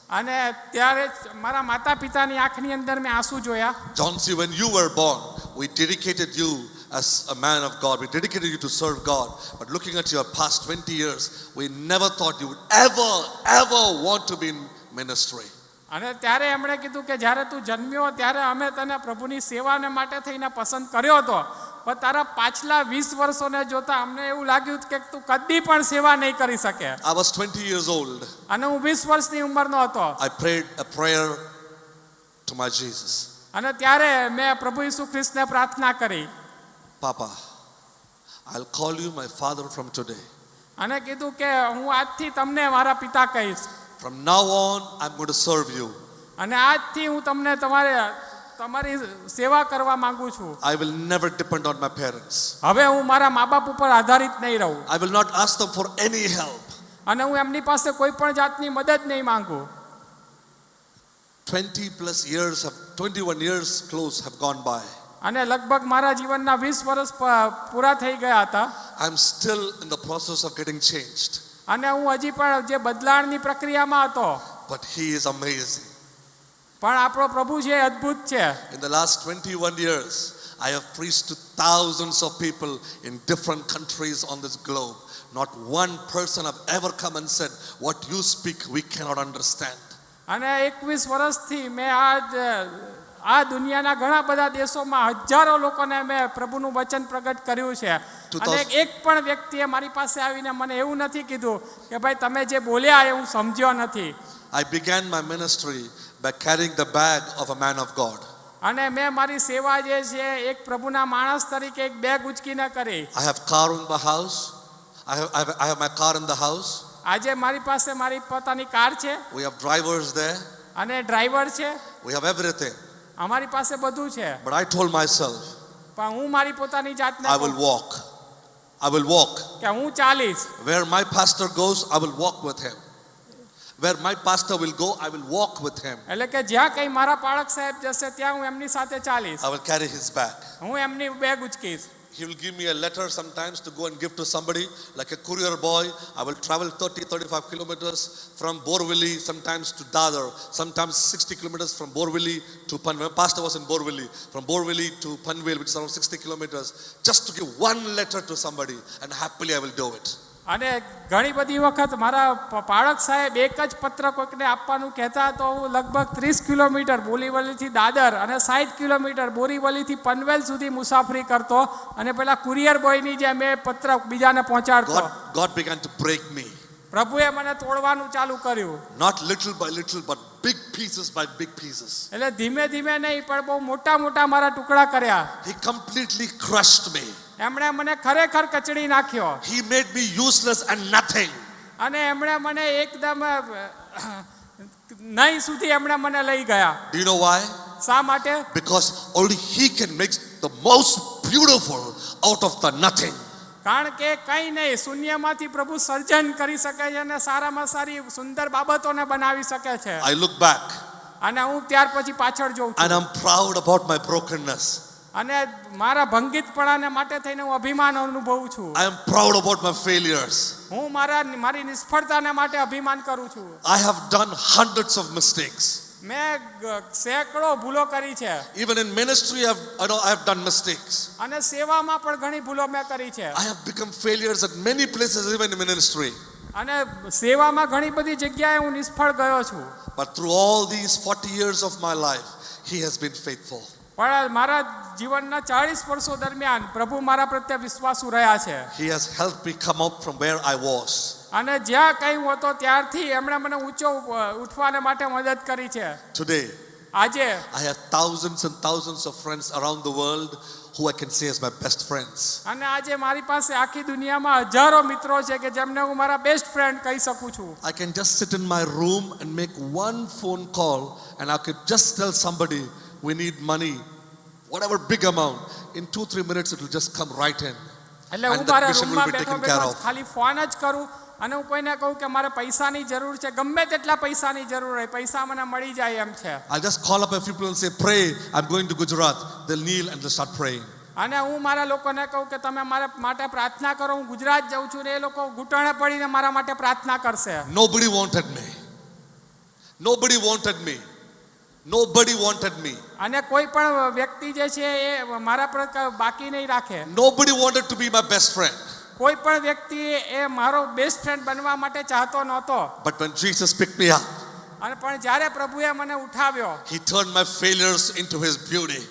અને ત્યારે જ મારા માતા પિતાની આંખની અંદર મેં આંસુ જોયા. John C, when you were born, we dedicated you as a man of God. We dedicated you to serve God. But looking at your past 20 years, we never thought you would ever want to be in ministry. અને ત્યારે એમણે કીધું કે જ્યારે તું જન્મ્યો ત્યારે અમે તને પ્રભુની સેવાને માટે થઈને પસંદ કર્યો હતો, પણ તારા પાછલા 20 વર્ષોને જોતા અમને એવું લાગ્યું કે તું કદી પણ સેવા નહીં કરી શકે. I was 20 years old. અને હું 20 વર્ષની ઉંમરનો હતો. I prayed a prayer to my Jesus. અને ત્યારે મેં પ્રભુ ઈસુ ખ્રિસ્તને પ્રાર્થના કરી. Papa, I'll call you my father from today. અને કીધું કે હું આજથી તમને મારા પિતા કહીશ. From now on, I'm going to serve you. અને આજથી હું તમને તમારી સેવા કરવા માંગુ છું. I will never depend on my parents. હવે હું મારા મા બાપ ઉપર આધારિત નહીં રહું. I will not ask them for any help. અને હું એમની પાસે કોઈ પણ જાતની મદદ નહીં માંગુ. 21 years close have gone by. અને લગભગ મારા જીવનના 20 વર્ષ પૂરા થઈ ગયા હતા. I'm still in the process of getting changed. અને હું હજી પણ જે બદલાણની પ્રક્રિયામાં હતો. But he is amazing. પણ આપણો પ્રભુ છે અદ્ભુત છે. In the last 21 years, I have preached to thousands of people in different countries on this globe. Not one person have ever come and said, what you speak, we cannot understand. અને 21 વર્ષથી મેં આ દુનિયાના ઘણા બધા દેશોમાં હજારો લોકોને મેં પ્રભુનું વચન પ્રગટ કર્યું છે. અને એક પણ વ્યક્તિએ મારી પાસે આવીને મને એવું નથી કીધું કે ભાઈ તમે જે બોલ્યા એ હું સમજ્યો નથી. I began my ministry by carrying the bag of a man of God. અને મેં મારી સેવા જે છે એક પ્રભુના માણસ તરીકે એક બેગ ઉચકીને કરી. I have car in the house. I have my car in the house. આજે મારી પાસે મારી પોતાની કાર છે. We have drivers there. અને ડ્રાઈવર છે. We have everything. અમારી પાસે બધું છે. But I told myself, પણ હું મારી પોતાની જાતને I will walk. I will walk. કે હું ચાલીશ. Where my pastor goes, I will walk with him. Where my pastor will go, I will walk with him. એટલે કે જ્યાં કઈ મારા પાળક સાહેબ જશે ત્યાં હું એમની સાથે ચાલીશ. I will carry his bag. હું એમની bag ઉચકીશ. He will give me a letter sometimes to go and give to somebody, like a courier boy. I will travel 30-35 kilometers from Borivali, sometimes to Dadar, sometimes 60 kilometers from Borivali to Panvel. My pastor was in Borivali. From Borivali to Panvel, which is around 60 kilometers, just to give one letter to somebody, and happily I will do it. અને ઘણી બધી વખત મારા પાળક સાહેબ એક જ પત્ર કોઈકને આપવાનું કહેતા તો હું લગભગ 30 કિલોમીટર બોરીવલીથી દાદર અને 60 કિલોમીટર બોરીવલીથી પનવેલ સુધી મુસાફરી કરતો અને પેલા કુરિયર બોયની જે મેં પત્ર બીજાને પહોંચાડતો. God began to break me. પ્રભુએ મને તોડવાનું ચાલુ કર્યું. Not little by little, but big pieces by big pieces. એટલે ધીમે ધીમે નહીં પણ બહુ મોટા મોટા મારા ટુકડા કર્યા. He completely crushed me. એમણે મને ખરેખર કચડી નાખ્યો. He made me useless and nothing. અને એમણે મને એકદમ નહીં સુધી એમણે મને લઈ ગયા. Do you know why? શા માટે? Because only he can make the most beautiful out of the nothing. કારણ કે કંઈ નહીં, શૂન્યમાંથી પ્રભુ સર્જન કરી શકે છે અને સારામાં સારી સુંદર બાબતોને બનાવી શકે છે. I look back અને હું ત્યાર પછી પાછળ જોઉં છું. and I'm proud about my brokenness. અને મારા ભંગિતપણાને માટે થઈને હું અભિમાન અનુભવું છું. I am proud about my failures. હું મારી નિષ્ફળતાને માટે અભિમાન કરું છું. I have done hundreds of mistakes. મેં સેંકડો ભૂલો કરી છે. Even in ministry, I have done mistakes. અને સેવામાં પણ ઘણી ભૂલો મેં કરી છે. I have become failures at many places, even in ministry. અને સેવામાં ઘણી બધી જગ્યાએ હું નિષ્ફળ ગયો છું. But through all these 40 years of my life, He has been faithful. પણ મારા જીવનના 40 વર્ષો દરમિયાન પ્રભુ મારા પ્રત્યે વિશ્વાસુ રહ્યા છે. He has helped me come up from where I was. અને જ્યાં કઈ હતો ત્યારથી એમણે મને ઊંચો ઉઠવાને માટે મદદ કરી છે. Today, આજે I have thousands and thousands of friends around the world who I can say as my best friends. અને આજે મારી પાસે આખી દુનિયામાં હજારો મિત્રો છે કે જેમને હું મારા બેસ્ટ ફ્રેન્ડ કહી શકું છું. I can just sit in my room and make one phone call and I could just tell somebody we need money, whatever big amount. In 2-3 minutes it will just come right in. એટલે And હું that મારા mission will રૂમમાં be બેઠો taken care બેઠો of. ખાલી phone જ કરું અને હું કોઈને કહું કે મારે પૈસાની જરૂર છે, ગમે તેટલા પૈસાની જરૂર હોય, પૈસા મને મળી જાય એમ છે. I'll just call up a few people and say, pray, I'm going to Gujarat. They'll kneel and they'll start praying. અને હું મારા લોકોને કહું કે તમે મારા માટે પ્રાર્થના કરો, હું ગુજરાત જાઉં છું, ને એ લોકો ઘૂંટણે પડીને મારા માટે પ્રાર્થના કરશે. Nobody wanted me. Nobody wanted me. Nobody wanted me. અને કોઈ પણ વ્યક્તિ જે છે એ મારા પર બાકી નહીં રાખે. Nobody wanted to be my best friend. કોઈ પણ વ્યક્તિ એ મારો બેસ્ટ ફ્રેન્ડ બનવા માટે ચાહતો નહોતો. But when Jesus picked me up, અને પણ જ્યારે પ્રભુએ મને ઉઠાવ્યો, He turned my failures into His beauty.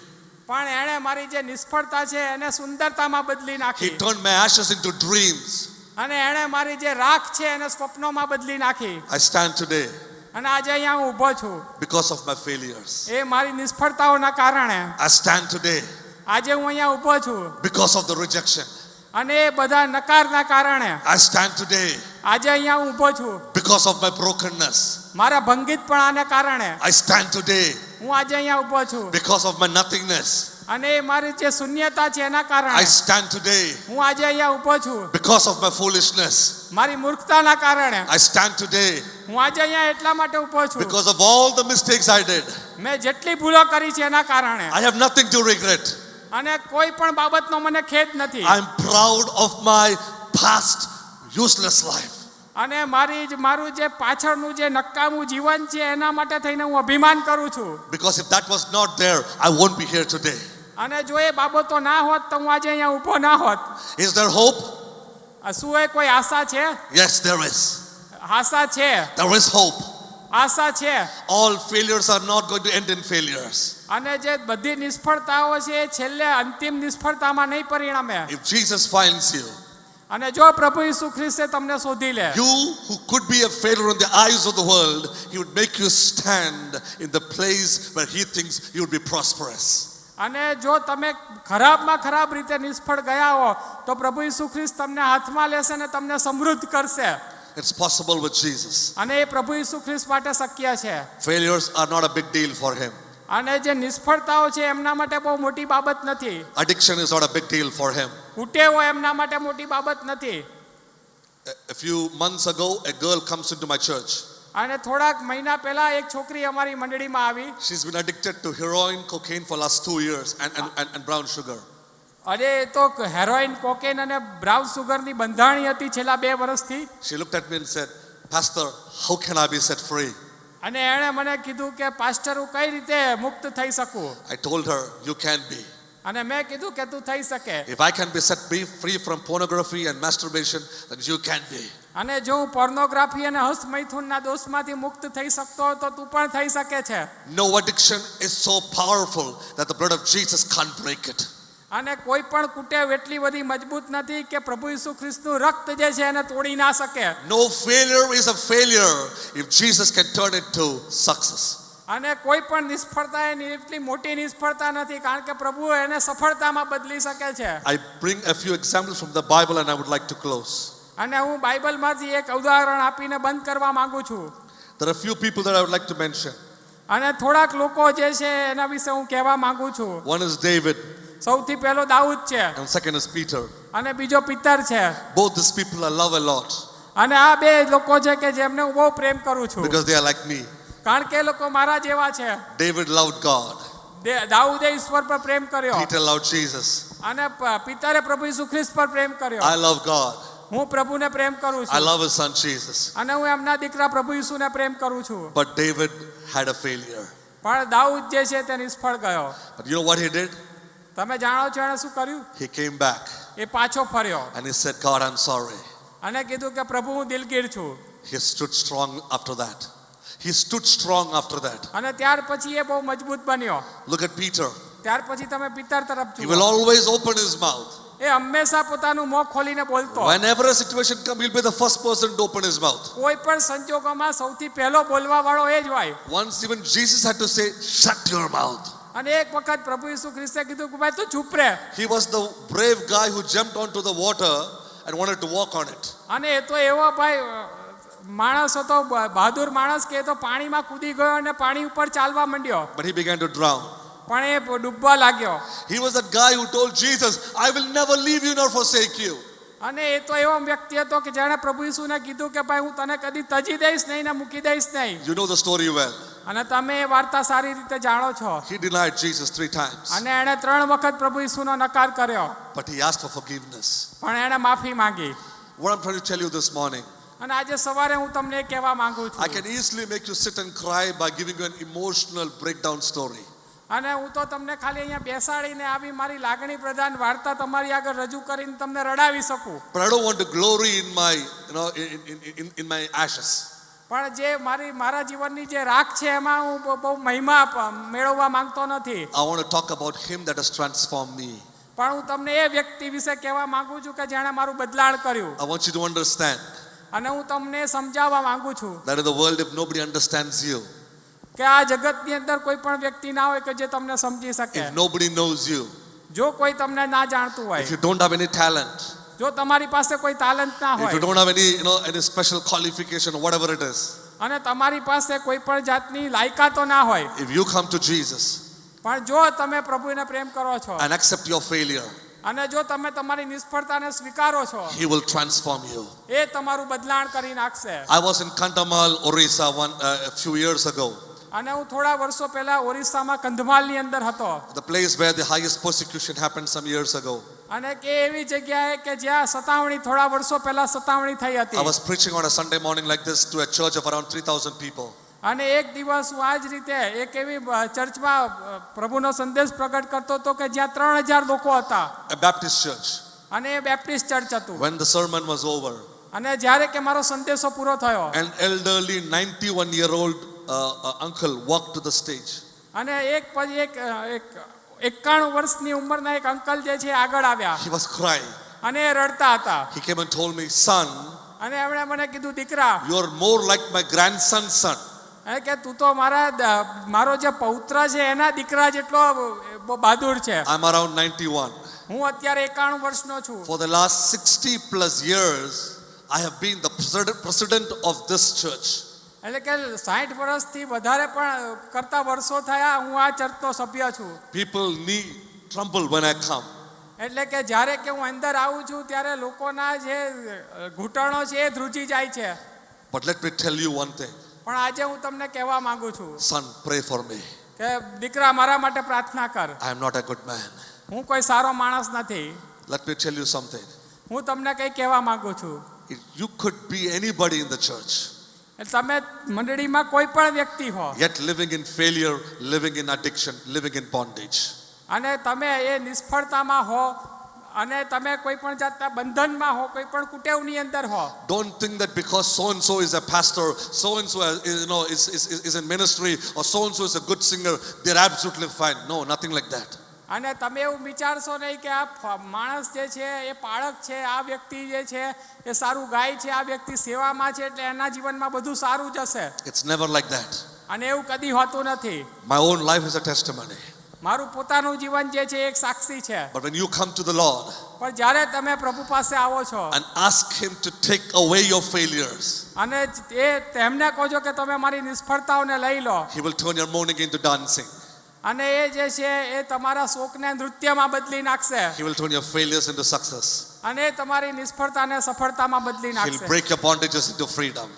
પણ એણે મારી જે નિષ્ફળતા છે એને સુંદરતામાં બદલી He નાખી. turned my ashes into dreams. અને એણે મારી જે રાખ છે એને સ્વપ્નોમાં બદલી નાખી. I stand today અને આજે અહીંયા હું ઊભો છું because of my failures. એ મારી નિષ્ફળતાઓના કારણે. I stand today આજે હું અહીંયા ઊભો છું because of the rejection. અને એ બધા નકારના કારણે. I stand today આજે અહીંયા હું ઊભો છું because of my brokenness. મારા ભંગિતપણાને કારણે. I stand today હું આજે અહીંયા ઊભો છું because of my nothingness. અને એ મારી જે શૂન્યતા છે એના I કારણે. stand today હું આજે અહીંયા ઊભો છું because of my foolishness. મારી મૂર્ખતાના કારણે. I stand today હું આજે અહીંયા એટલા માટે ઊભો છું because of all the mistakes I did. મેં જેટલી ભૂલો કરી છે એના કારણે. I have nothing to regret. અને કોઈ પણ બાબતનો મને ખેદ નથી. I'm proud of my past useless life. અને મારું જે પાછળનું જે નકામું જીવન છે એના માટે થઈને હું અભિમાન કરું છું. Because if that was not there, I won't be here today. અને જો એ બાબતો ના હોત તો હું આજે અહીંયા ઊભો ના હોત. Is there hope? શું એ કોઈ આશા છે? Yes, there is. આશા છે. There is hope. આશા છે. All failures are not going to end in failures. અને જે બધી નિષ્ફળતાઓ છે એ છેલ્લે અંતિમ નિષ્ફળતામાં નહીં પરિણમે. If Jesus finds you, અને જો પ્રભુ ઈસુ ખ્રિસ્તે તમને શોધી લે, you who could be a failure in the eyes of the world, He would make you stand in the place where He thinks you would be prosperous. અને જો તમે ખરાબમાં ખરાબ રીતે નિષ્ફળ ગયા હો તો પ્રભુ ઈસુ ખ્રિસ્ત તમને હાથમાં લેશે અને તમને સમૃદ્ધ કરશે. It's possible with Jesus. અને એ પ્રભુ ઈસુ ખ્રિસ્ત માટે શક્ય છે. Failures are not a big deal for Him. અને જે નિષ્ફળતાઓ છે એમના માટે બહુ મોટી બાબત નથી. Addiction is not a big deal for Him. કુટેવો એમના માટે મોટી બાબત નથી. A few months ago, a girl comes into my church. અને થોડાક મહિના પહેલા એક છોકરી અમારી મંડળીમાં આવી. She's been addicted to heroin, cocaine for last 2 years and brown sugar. અરે એ તો હેરોઇન, કોકેન અને બ્રાઉન સુગરની બંધાણી હતી છેલ્લા 2 વર્ષથી. She looked at me and said, Pastor, how can I be set free? અને એણે મને કીધું કે પાસ્ટર હું કઈ રીતે મુક્ત થઈ શકું? I told her, you can be. અને મેં કીધું કે તું થઈ શકે. If I can be set free from pornography and masturbation, then you can be. અને જો હું પોર્નોગ્રાફી અને હસ્તમૈથુનના દોષમાંથી મુક્ત થઈ શકતો હોય તો તું પણ થઈ શકે છે. No addiction is so powerful that the blood of Jesus can't break it. અને કોઈ પણ કુટેવ એટલી બધી મજબૂત નથી કે પ્રભુ ઈસુ ખ્રિસ્તનું રક્ત જે છે એને તોડી ના શકે. No failure is a failure if Jesus can turn it to success. અને કોઈ પણ નિષ્ફળતા એ એટલી મોટી નિષ્ફળતા નથી કારણ કે પ્રભુ એને સફળતામાં બદલી શકે છે. I bring a few examples from the Bible and I would like to close. અને હું બાઇબલમાંથી એક ઉદાહરણ આપીને બંધ કરવા માંગુ છું. There are a few people that I would like to mention. અને થોડાક લોકો જે છે એના વિશે હું કહેવા માંગુ છું. One is David સૌથી પહેલો દાઉદ છે and second is Peter. અને બીજો પિતર છે. Both these people I love a lot અને આ બે લોકો છે કે જેમને હું બહુ પ્રેમ કરું છું because they are like me. કારણ કે એ લોકો મારા જેવા છે. David loved God. દાઉદે ઈશ્વર પર પ્રેમ કર્યો Peter loved Jesus. અને પિતરે પ્રભુ ઈસુ ખ્રિસ્ત પર પ્રેમ કર્યો. I love God. હું પ્રભુને પ્રેમ કરું I છું love his son Jesus. અને હું એમના દીકરા પ્રભુ ઈસુને પ્રેમ કરું છું. But David had a failure. પણ દાઉદ જે છે તે નિષ્ફળ ગયો. But you know what he did? તમે જાણો છો એણે શું કર્યું? He came back એ પાછો ફર્યો and he said, God, I'm sorry. અને કીધું કે પ્રભુ હું દિલગીર છું. He stood strong after that. He stood strong after that. અને ત્યાર પછી એ બહુ મજબૂત બન્યો. Look at Peter. ત્યાર પછી તમે પિતર તરફ He જુઓ. will always open his mouth. એ હંમેશા પોતાનું મોં ખોલીને બોલતો. Whenever a situation comes, he'll be the first person to open his mouth. કોઈ પણ સંજોગોમાં સૌથી પહેલો બોલવા વાળો એ જ હોય. Once even Jesus had to say, shut your mouth. અને એક વખત પ્રભુ ઈસુ ખ્રિસ્તે કીધું કે ભાઈ તું ચૂપ રહે. He was the brave guy who jumped onto the water and wanted to walk on it. અને એ તો એવો ભાઈ માણસ હતો, બહાદુર માણસ કે એ તો પાણીમાં કૂદી ગયો અને પાણી ઉપર ચાલવા માંડ્યો. But he began to drown. પણ એ ડૂબવા લાગ્યો. He was that guy who told Jesus, I will never leave you nor forsake you. અને એ તો એવો વ્યક્તિ હતો કે જેણે પ્રભુ ઈસુને કીધું કે ભાઈ હું તને કદી તજી દઈશ નહીં ને મૂકી દઈશ નહીં. You know the story well. અને તમે એ વાર્તા સારી રીતે જાણો છો. He denied Jesus 3 times. અને એણે 3 વખત પ્રભુ ઈસુનો નકાર કર્યો. But he asked for forgiveness. પણ એણે માફી માંગી. What I'm trying to tell you this morning, અને આજે સવારે હું તમને એ કહેવા માંગુ I છું. can easily make you sit and cry by giving you an emotional breakdown story. અને હું તો તમને ખાલી અહીંયા બેસાડીને આવી મારી લાગણી પ્રધાન વાર્તા તમારી આગળ રજૂ કરીને તમને રડાવી શકું. But I don't want to glory in my, in my ashes. પણ જે મારા જીવનની જે રાખ છે એમાં હું બહુ મહિમા મેળવવા માંગતો નથી. I want to talk about him that has transformed me. પણ હું તમને એ વ્યક્તિ વિશે કહેવા માંગુ છું કે જેણે મારું બદલાણ કર્યું. I want you to understand અને હું તમને સમજાવવા માંગુ છું that in the world, if nobody understands you, કે આ જગતની અંદર કોઈ પણ વ્યક્તિ ના હોય કે જે તમને સમજી શકે. if nobody knows you, જો કોઈ તમને ના જાણતું હોય, if you don't have any talent, જો તમારી પાસે કોઈ ટાલેન્ટ ના if you હોય don't have any special qualification or whatever it is, અને તમારી પાસે કોઈ પણ જાતની લાયકાતો ના હોય, if you come to Jesus પણ જો તમે પ્રભુને પ્રેમ કરો છો and accept your failure, અને જો તમે તમારી નિષ્ફળતાને સ્વીકારો છો, he will transform you. એ તમારું બદલાણ કરી નાખશે. I was in Kandamal, Orissa a few years ago, અને હું થોડા વર્ષો પહેલા ઓરિસ્સામાં કંધમાલની અંદર હતો. the place where the highest persecution happened some years ago. અને કે એવી જગ્યાએ કે જ્યાં સતાવણી થોડા વર્ષો પહેલા સતાવણી થઈ I હતી. was preaching on a Sunday morning like this to a church of around 3,000 people. અને એક દિવસ હું આ જ રીતે એક એવી ચર્ચમાં પ્રભુનો સંદેશ પ્રગટ કરતો હતો કે જ્યાં 3,000 લોકો હતા. A Baptist church. અને એ બેપ્ટિસ્ટ ચર્ચ હતું. When the sermon was over, અને જ્યારે કે મારો સંદેશો પૂરો થયો, an elderly 91-year-old uncle walked to the stage. અને એક પછી એક 91 વર્ષની ઉંમરના એક અંકલ જે છે આગળ આવ્યા. He was crying. અને એ રડતા હતા. He came and told me, son, અને એમણે મને કીધું, દીકરા, you're more like my grandson's son. કે તું તો મારો જે પૌત્ર છે એના દીકરા જેટલો બહાદુર છે. I'm around 91. હું અત્યારે 91 વર્ષનો છું. For the last 60 plus years, I have been the president of this church. એટલે કે 60 વર્ષથી વધારે પણ કરતા વર્ષો થયા હું આ ચર્ચનો સભ્ય છું. People tremble when I come. એટલે કે જ્યારે કે હું અંદર આવું છું ત્યારે લોકોના જે ઘૂંટણો છે એ ધ્રુજી જાય છે. But let me tell you one thing. પણ આજે હું તમને કહેવા માંગુ છું Son, pray for me. કે દીકરા મારા માટે પ્રાર્થના કર. I am not a good man. હું કોઈ સારો માણસ નથી. Let me tell you something. હું તમને કંઈ કહેવા માંગુ છું. You could be anybody in the church, તમે મંડળીમાં કોઈ પણ વ્યક્તિ હો, yet living in failure, living in addiction, living in bondage. અને તમે એ નિષ્ફળતામાં હો અને તમે કોઈ પણ જાતના બંધનમાં હો, કોઈ પણ કુટેવની અંદર હો. Don't think that because so and so is a pastor, so and so is in ministry, or so and so is a good singer, they're absolutely fine. No, nothing like that. અને તમે એવું વિચારશો નહીં કે આ માણસ જે છે એ પાળક છે, આ વ્યક્તિ જે છે એ સારું ગાય છે, આ વ્યક્તિ સેવામાં છે એટલે એના જીવનમાં બધું સારું જ હશે. It's never like that. અને એવું કદી હોતું નથી. My own life is a testimony. મારું પોતાનું જીવન જે છે એક સાક્ષી છે. But when you come to the Lord પણ જ્યારે તમે પ્રભુ પાસે આવો છો and ask him to take away your failures, અને એ તેમને કહો છો કે તમે મારી નિષ્ફળતાઓને લઈ લો, he will turn your mourning into dancing. અને એ જે છે એ તમારા શોકને નૃત્યમાં બદલી નાખશે. He will turn your failures into success. અને તમારી નિષ્ફળતાને સફળતામાં બદલી He'll નાખશે. break your bondages into freedom.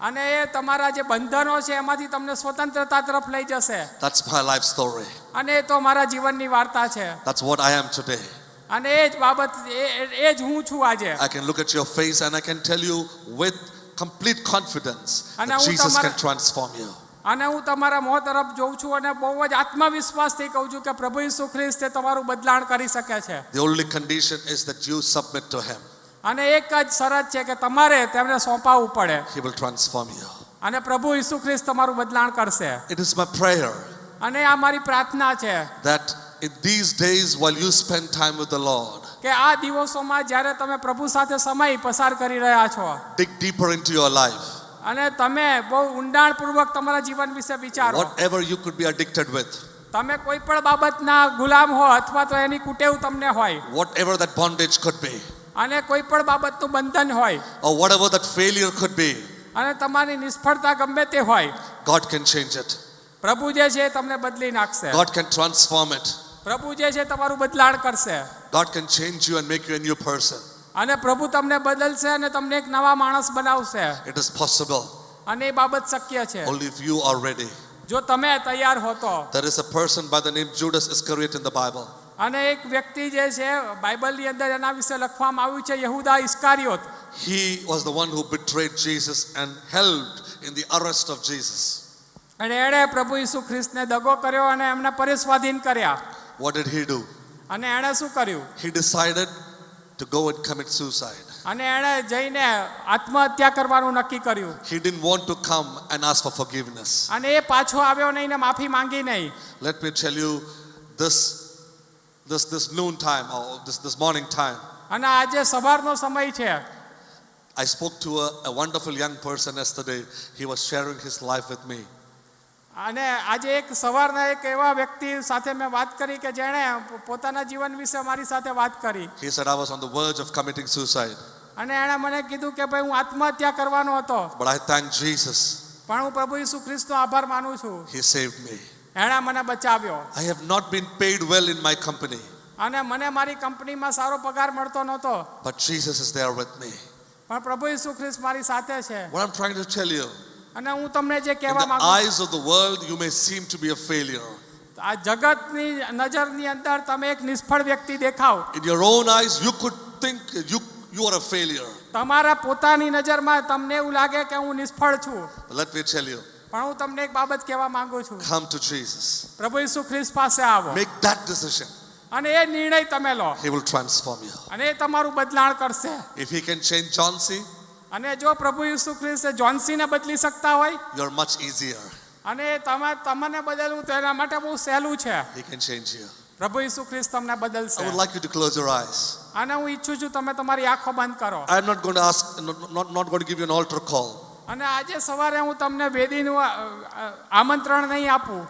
અને એ તમારા જે બંધનો છે એમાંથી તમને સ્વતંત્રતા તરફ લઈ જશે. That's my life story. અને એ તો મારા જીવનની વાર્તા છે. That's what I am today. અને એ જ બાબત એ જ હું છું આજે. I can look at your face and I can tell you with complete confidence And that હું Jesus તમારા- can transform you. અને હું તમારા મોં તરફ જોઉં છું અને બહુ જ આત્મવિશ્વાસથી કહું છું કે પ્રભુ ઈસુ ખ્રિસ્ત એ તમારું બદલાણ કરી શકે છે. The only condition is that you submit to Him. અને એક જ શરત છે કે તમારે તેમને સોંપાવવું પડે. He will transform you. અને પ્રભુ ઈસુ ખ્રિસ્ત તમારું બદલાણ કરશે. It is my prayer અને આ મારી પ્રાર્થના છે that in these days while you spend time with the Lord, કે આ દિવસોમાં જ્યારે તમે પ્રભુ સાથે સમય પસાર કરી રહ્યા છો dig deeper into your life. અને તમે બહુ ઊંડાણપૂર્વક તમારા જીવન વિશે વિચારો. Whatever you could be addicted with, તમે કોઈ પણ બાબતના ગુલામ હો અથવા તો એની કુટેવ તમને હોય whatever that bondage could be, અને કોઈ પણ બાબતનું બંધન હોય or whatever that failure could be, અને તમારી નિષ્ફળતા ગમે તે હોય, God can change it. પ્રભુ જે છે એ તમને બદલી નાખશે. God can transform it. પ્રભુ જે છે તમારું બદલાણ કરશે. God can change you and make you a new person. અને પ્રભુ તમને બદલશે અને તમને એક નવા માણસ બનાવશે. It is possible અને એ બાબત શક્ય છે only if you are ready. જો તમે તૈયાર હો તો. There is a person by the name Judas Iscariot in the Bible. અને એક વ્યક્તિ જે છે બાઇબલની અંદર એના વિશે લખવામાં આવ્યું છે યહૂદા ઇસ્કારિયોત. He was the one who betrayed Jesus and helped in the arrest of Jesus. અને એણે પ્રભુ ઈસુ ખ્રિસ્તને દગો કર્યો અને એમને પરેસ્વાધીન કર્યા. What did he do? અને એણે શું કર્યું? He decided to go and commit suicide. અને એણે જઈને આત્મહત્યા કરવાનું નક્કી કર્યું. He didn't want to come and ask for forgiveness. અને એ પાછો આવ્યો નહીં ને માફી માંગી નહીં. Let me tell you, this noon time or this morning time, અને આજે સવારનો સમય છે. I spoke to a wonderful young person yesterday. He was sharing his life with me. અને આજે એક સવારના એક એવા વ્યક્તિ સાથે મેં વાત કરી કે જેણે પોતાના જીવન વિશે મારી સાથે વાત કરી. He said, I was on the verge of committing suicide, અને એણે મને કીધું કે ભાઈ હું આત્મહત્યા કરવાનો હતો, but I thank Jesus. પણ હું પ્રભુ ઈસુ ખ્રિસ્તનો આભાર માનું છું. He saved me. એણે મને બચાવ્યો. I have not been paid well in my company, અને મને મારી કંપનીમાં સારો પગાર મળતો નહોતો, but Jesus is there with me. પણ પ્રભુ ઈસુ ખ્રિસ્ત મારી સાથે છે. What I'm trying to tell you, અને હું તમને જે in કહેવા the માંગુ eyes of the world, you may seem to be a failure. આ જગતની નજરની અંદર તમે એક નિષ્ફળ વ્યક્તિ દેખાવ. In your own eyes, you could think you are a failure. તમારા પોતાની નજરમાં તમને એવું લાગે કે હું નિષ્ફળ છું. But let me tell you, પણ હું તમને એક બાબત કહેવા માંગુ છું. come to Jesus. પ્રભુ ઈસુ ખ્રિસ્ત પાસે આવો Make that decision. અને એ નિર્ણય તમે લો He will transform you. અને એ તમારું બદલાણ કરશે. If He can change John C., અને જો પ્રભુ ઈસુ ખ્રિસ્ત જોન્સીને બદલી શકતા હોય you're much easier. અને તમને બદલવું તો એના માટે બહુ સહેલું છે. He can change you. પ્રભુ ઈસુ ખ્રિસ્ત તમને I would બદલશે. like you to close your eyes. અને હું ઈચ્છું છું તમે તમારી આંખો બંધ કરો. I'm not going to ask, not going to give you an altar call. અને આજે સવારે હું તમને વેદીનું આમંત્રણ નહીં આપું.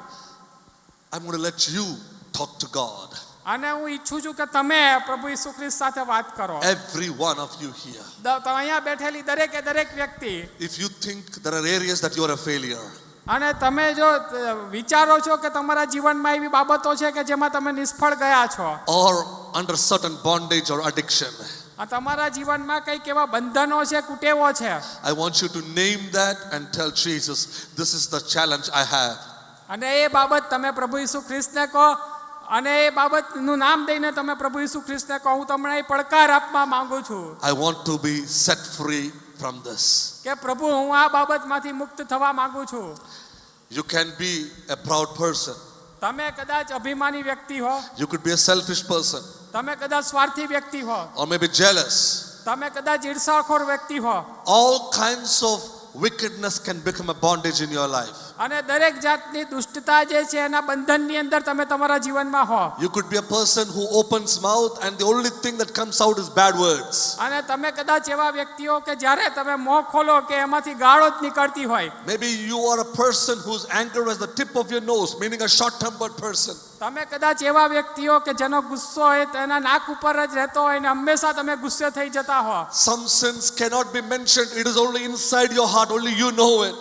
I'm going to let you talk to God. અને હું ઈચ્છું છું કે તમે પ્રભુ ઈસુ ખ્રિસ્ત સાથે વાત કરો. Every one of you here. અહીંયા બેઠેલી દરેક વ્યક્તિ. If you think there are areas that you are a failure, અને તમે જો વિચારો છો કે તમારા જીવનમાં એવી બાબતો છે કે જેમાં તમે નિષ્ફળ ગયા છો, or under certain bondage or addiction, તમારા જીવનમાં કંઈક એવા બંધનો છે, કુટેવો છે, I want you to name that and tell Jesus, this is the challenge I have. અને એ બાબત તમે પ્રભુ ઈસુ ખ્રિસ્તને કહો. અને એ બાબતનું નામ દઈને તમે પ્રભુ ઈસુ ખ્રિસ્તને કહો, હું તમને એ પડકાર આપવા માંગુ છું I want to be set free from this. કે પ્રભુ હું આ બાબતમાંથી મુક્ત થવા માંગુ છું. You can be a proud person. તમે કદાચ અભિમાની વ્યક્તિ હો, You could be a selfish person, તમે કદાચ સ્વાર્થી વ્યક્તિ હો, or maybe jealous. તમે કદાચ ઈર્ષાખોર વ્યક્તિ હો. All kinds of wickedness can become a bondage in your life. અને દરેક જાતની દુષ્ટતા જે છે એના બંધનની અંદર તમે તમારા જીવનમાં હો. You could be a person who opens mouth and the only thing that comes out is bad words. અને તમે કદાચ એવા વ્યક્તિઓ કે જ્યારે તમે મોં ખોલો કે એમાંથી ગાળો જ નીકળતી હોય. Maybe you are a person whose anger is the tip of your nose, meaning a short-tempered person. તમે કદાચ એવા વ્યક્તિઓ કે જેનો ગુસ્સો હોય તેના નાક ઉપર જ રહેતો હોય ને હંમેશા તમે ગુસ્સે થઈ જતા હો. Some sins cannot be mentioned. It is only inside your heart. Only you know it.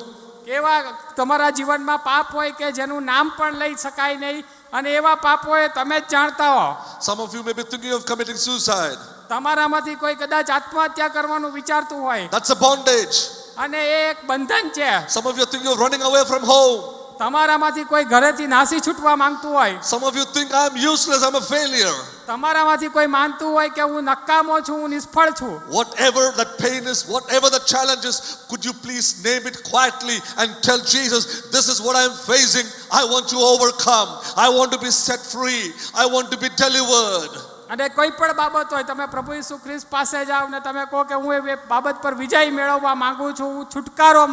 એવા તમારા જીવનમાં પાપ હોય કે જેનું નામ પણ લઈ શકાય નહીં અને એવા પાપ હોય તમે જ જાણતા હો. Some of you may be thinking of committing suicide. તમારામાંથી કોઈ કદાચ આત્મહત્યા કરવાનું વિચારતું હોય. That's a bondage. અને એ એક બંધન છે. Some of you think you're running away from home. તમારામાંથી કોઈ ઘરેથી નાસી છૂટવા માંગતું હોય, Some of you think I'm useless, I'm a failure. તમારામાંથી કોઈ માનતું હોય કે હું નકામો છું, હું નિષ્ફળ છું. Whatever that pain is, whatever the challenge is, could you please name it quietly and tell Jesus, this is what I'm facing. I want to overcome. I want to be set free. I want to be delivered. અને કોઈ પણ બાબત હોય, તમે પ્રભુ ઈસુ ખ્રિસ્ત પાસે જાઓ ને તમે કહો કે હું એ બાબત પર વિજય મેળવવા માંગુ છું, હું છુટકારો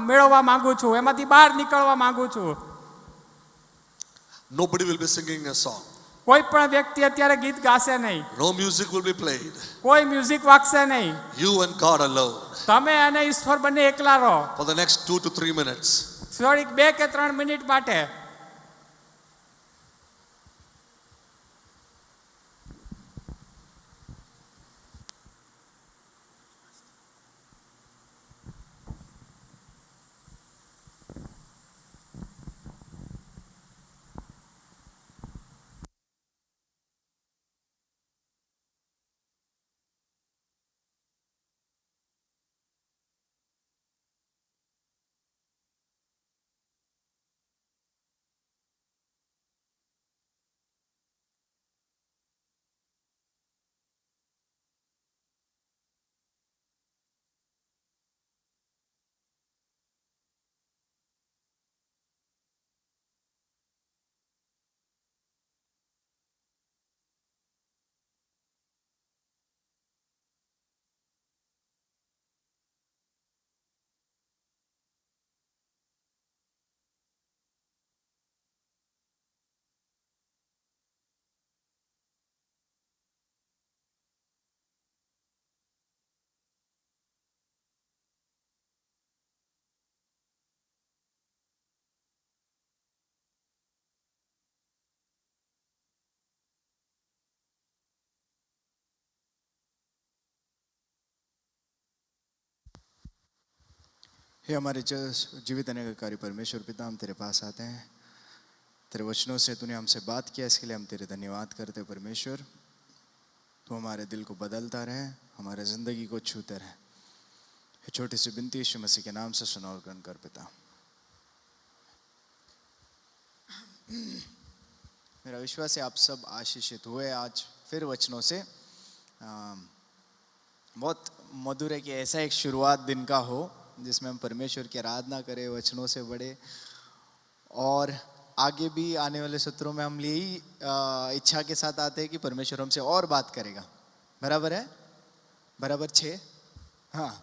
મેળવવા માંગુ છું, એમાંથી બહાર નીકળવા માંગુ છું. Nobody will be singing a song. કોઈ પણ વ્યક્તિ અત્યારે ગીત ગાશે નહીં, No music will be played. કોઈ મ્યુઝિક વાગશે નહીં. You and God alone તમે અને ઈશ્વર બંને એકલા રહો for the next 2 to 3 minutes. થોડીક 2 કે 3 મિનિટ માટે. हे हमारे जीवित अनेककारी परमेश्वर पिता, हम तेरे पास आते हैं, तेरे वचनों से तूने हमसे बात किया, इसके लिए हम तेरे धन्यवाद करते हैं परमेश्वर. तू हमारे दिल को बदलता रहे, हमारे ज़िंदगी को छूते रहे. ये छोटी सी विनती यीशु मसीह के नाम से सुना और ग्रहण कर पिता. मेरा विश्वास है आप सब आशीषित हुए आज फिर वचनों से. बहुत मधुर है कि ऐसा एक शुरुआत दिन का हो जिसमें हम परमेश्वर की आराधना करें, वचनों से बढ़े, और आगे भी आने वाले सत्रों में हम यही इच्छा के साथ आते हैं कि परमेश्वर हमसे और बात करेगा. बराबर है? बराबर 6? हाँ.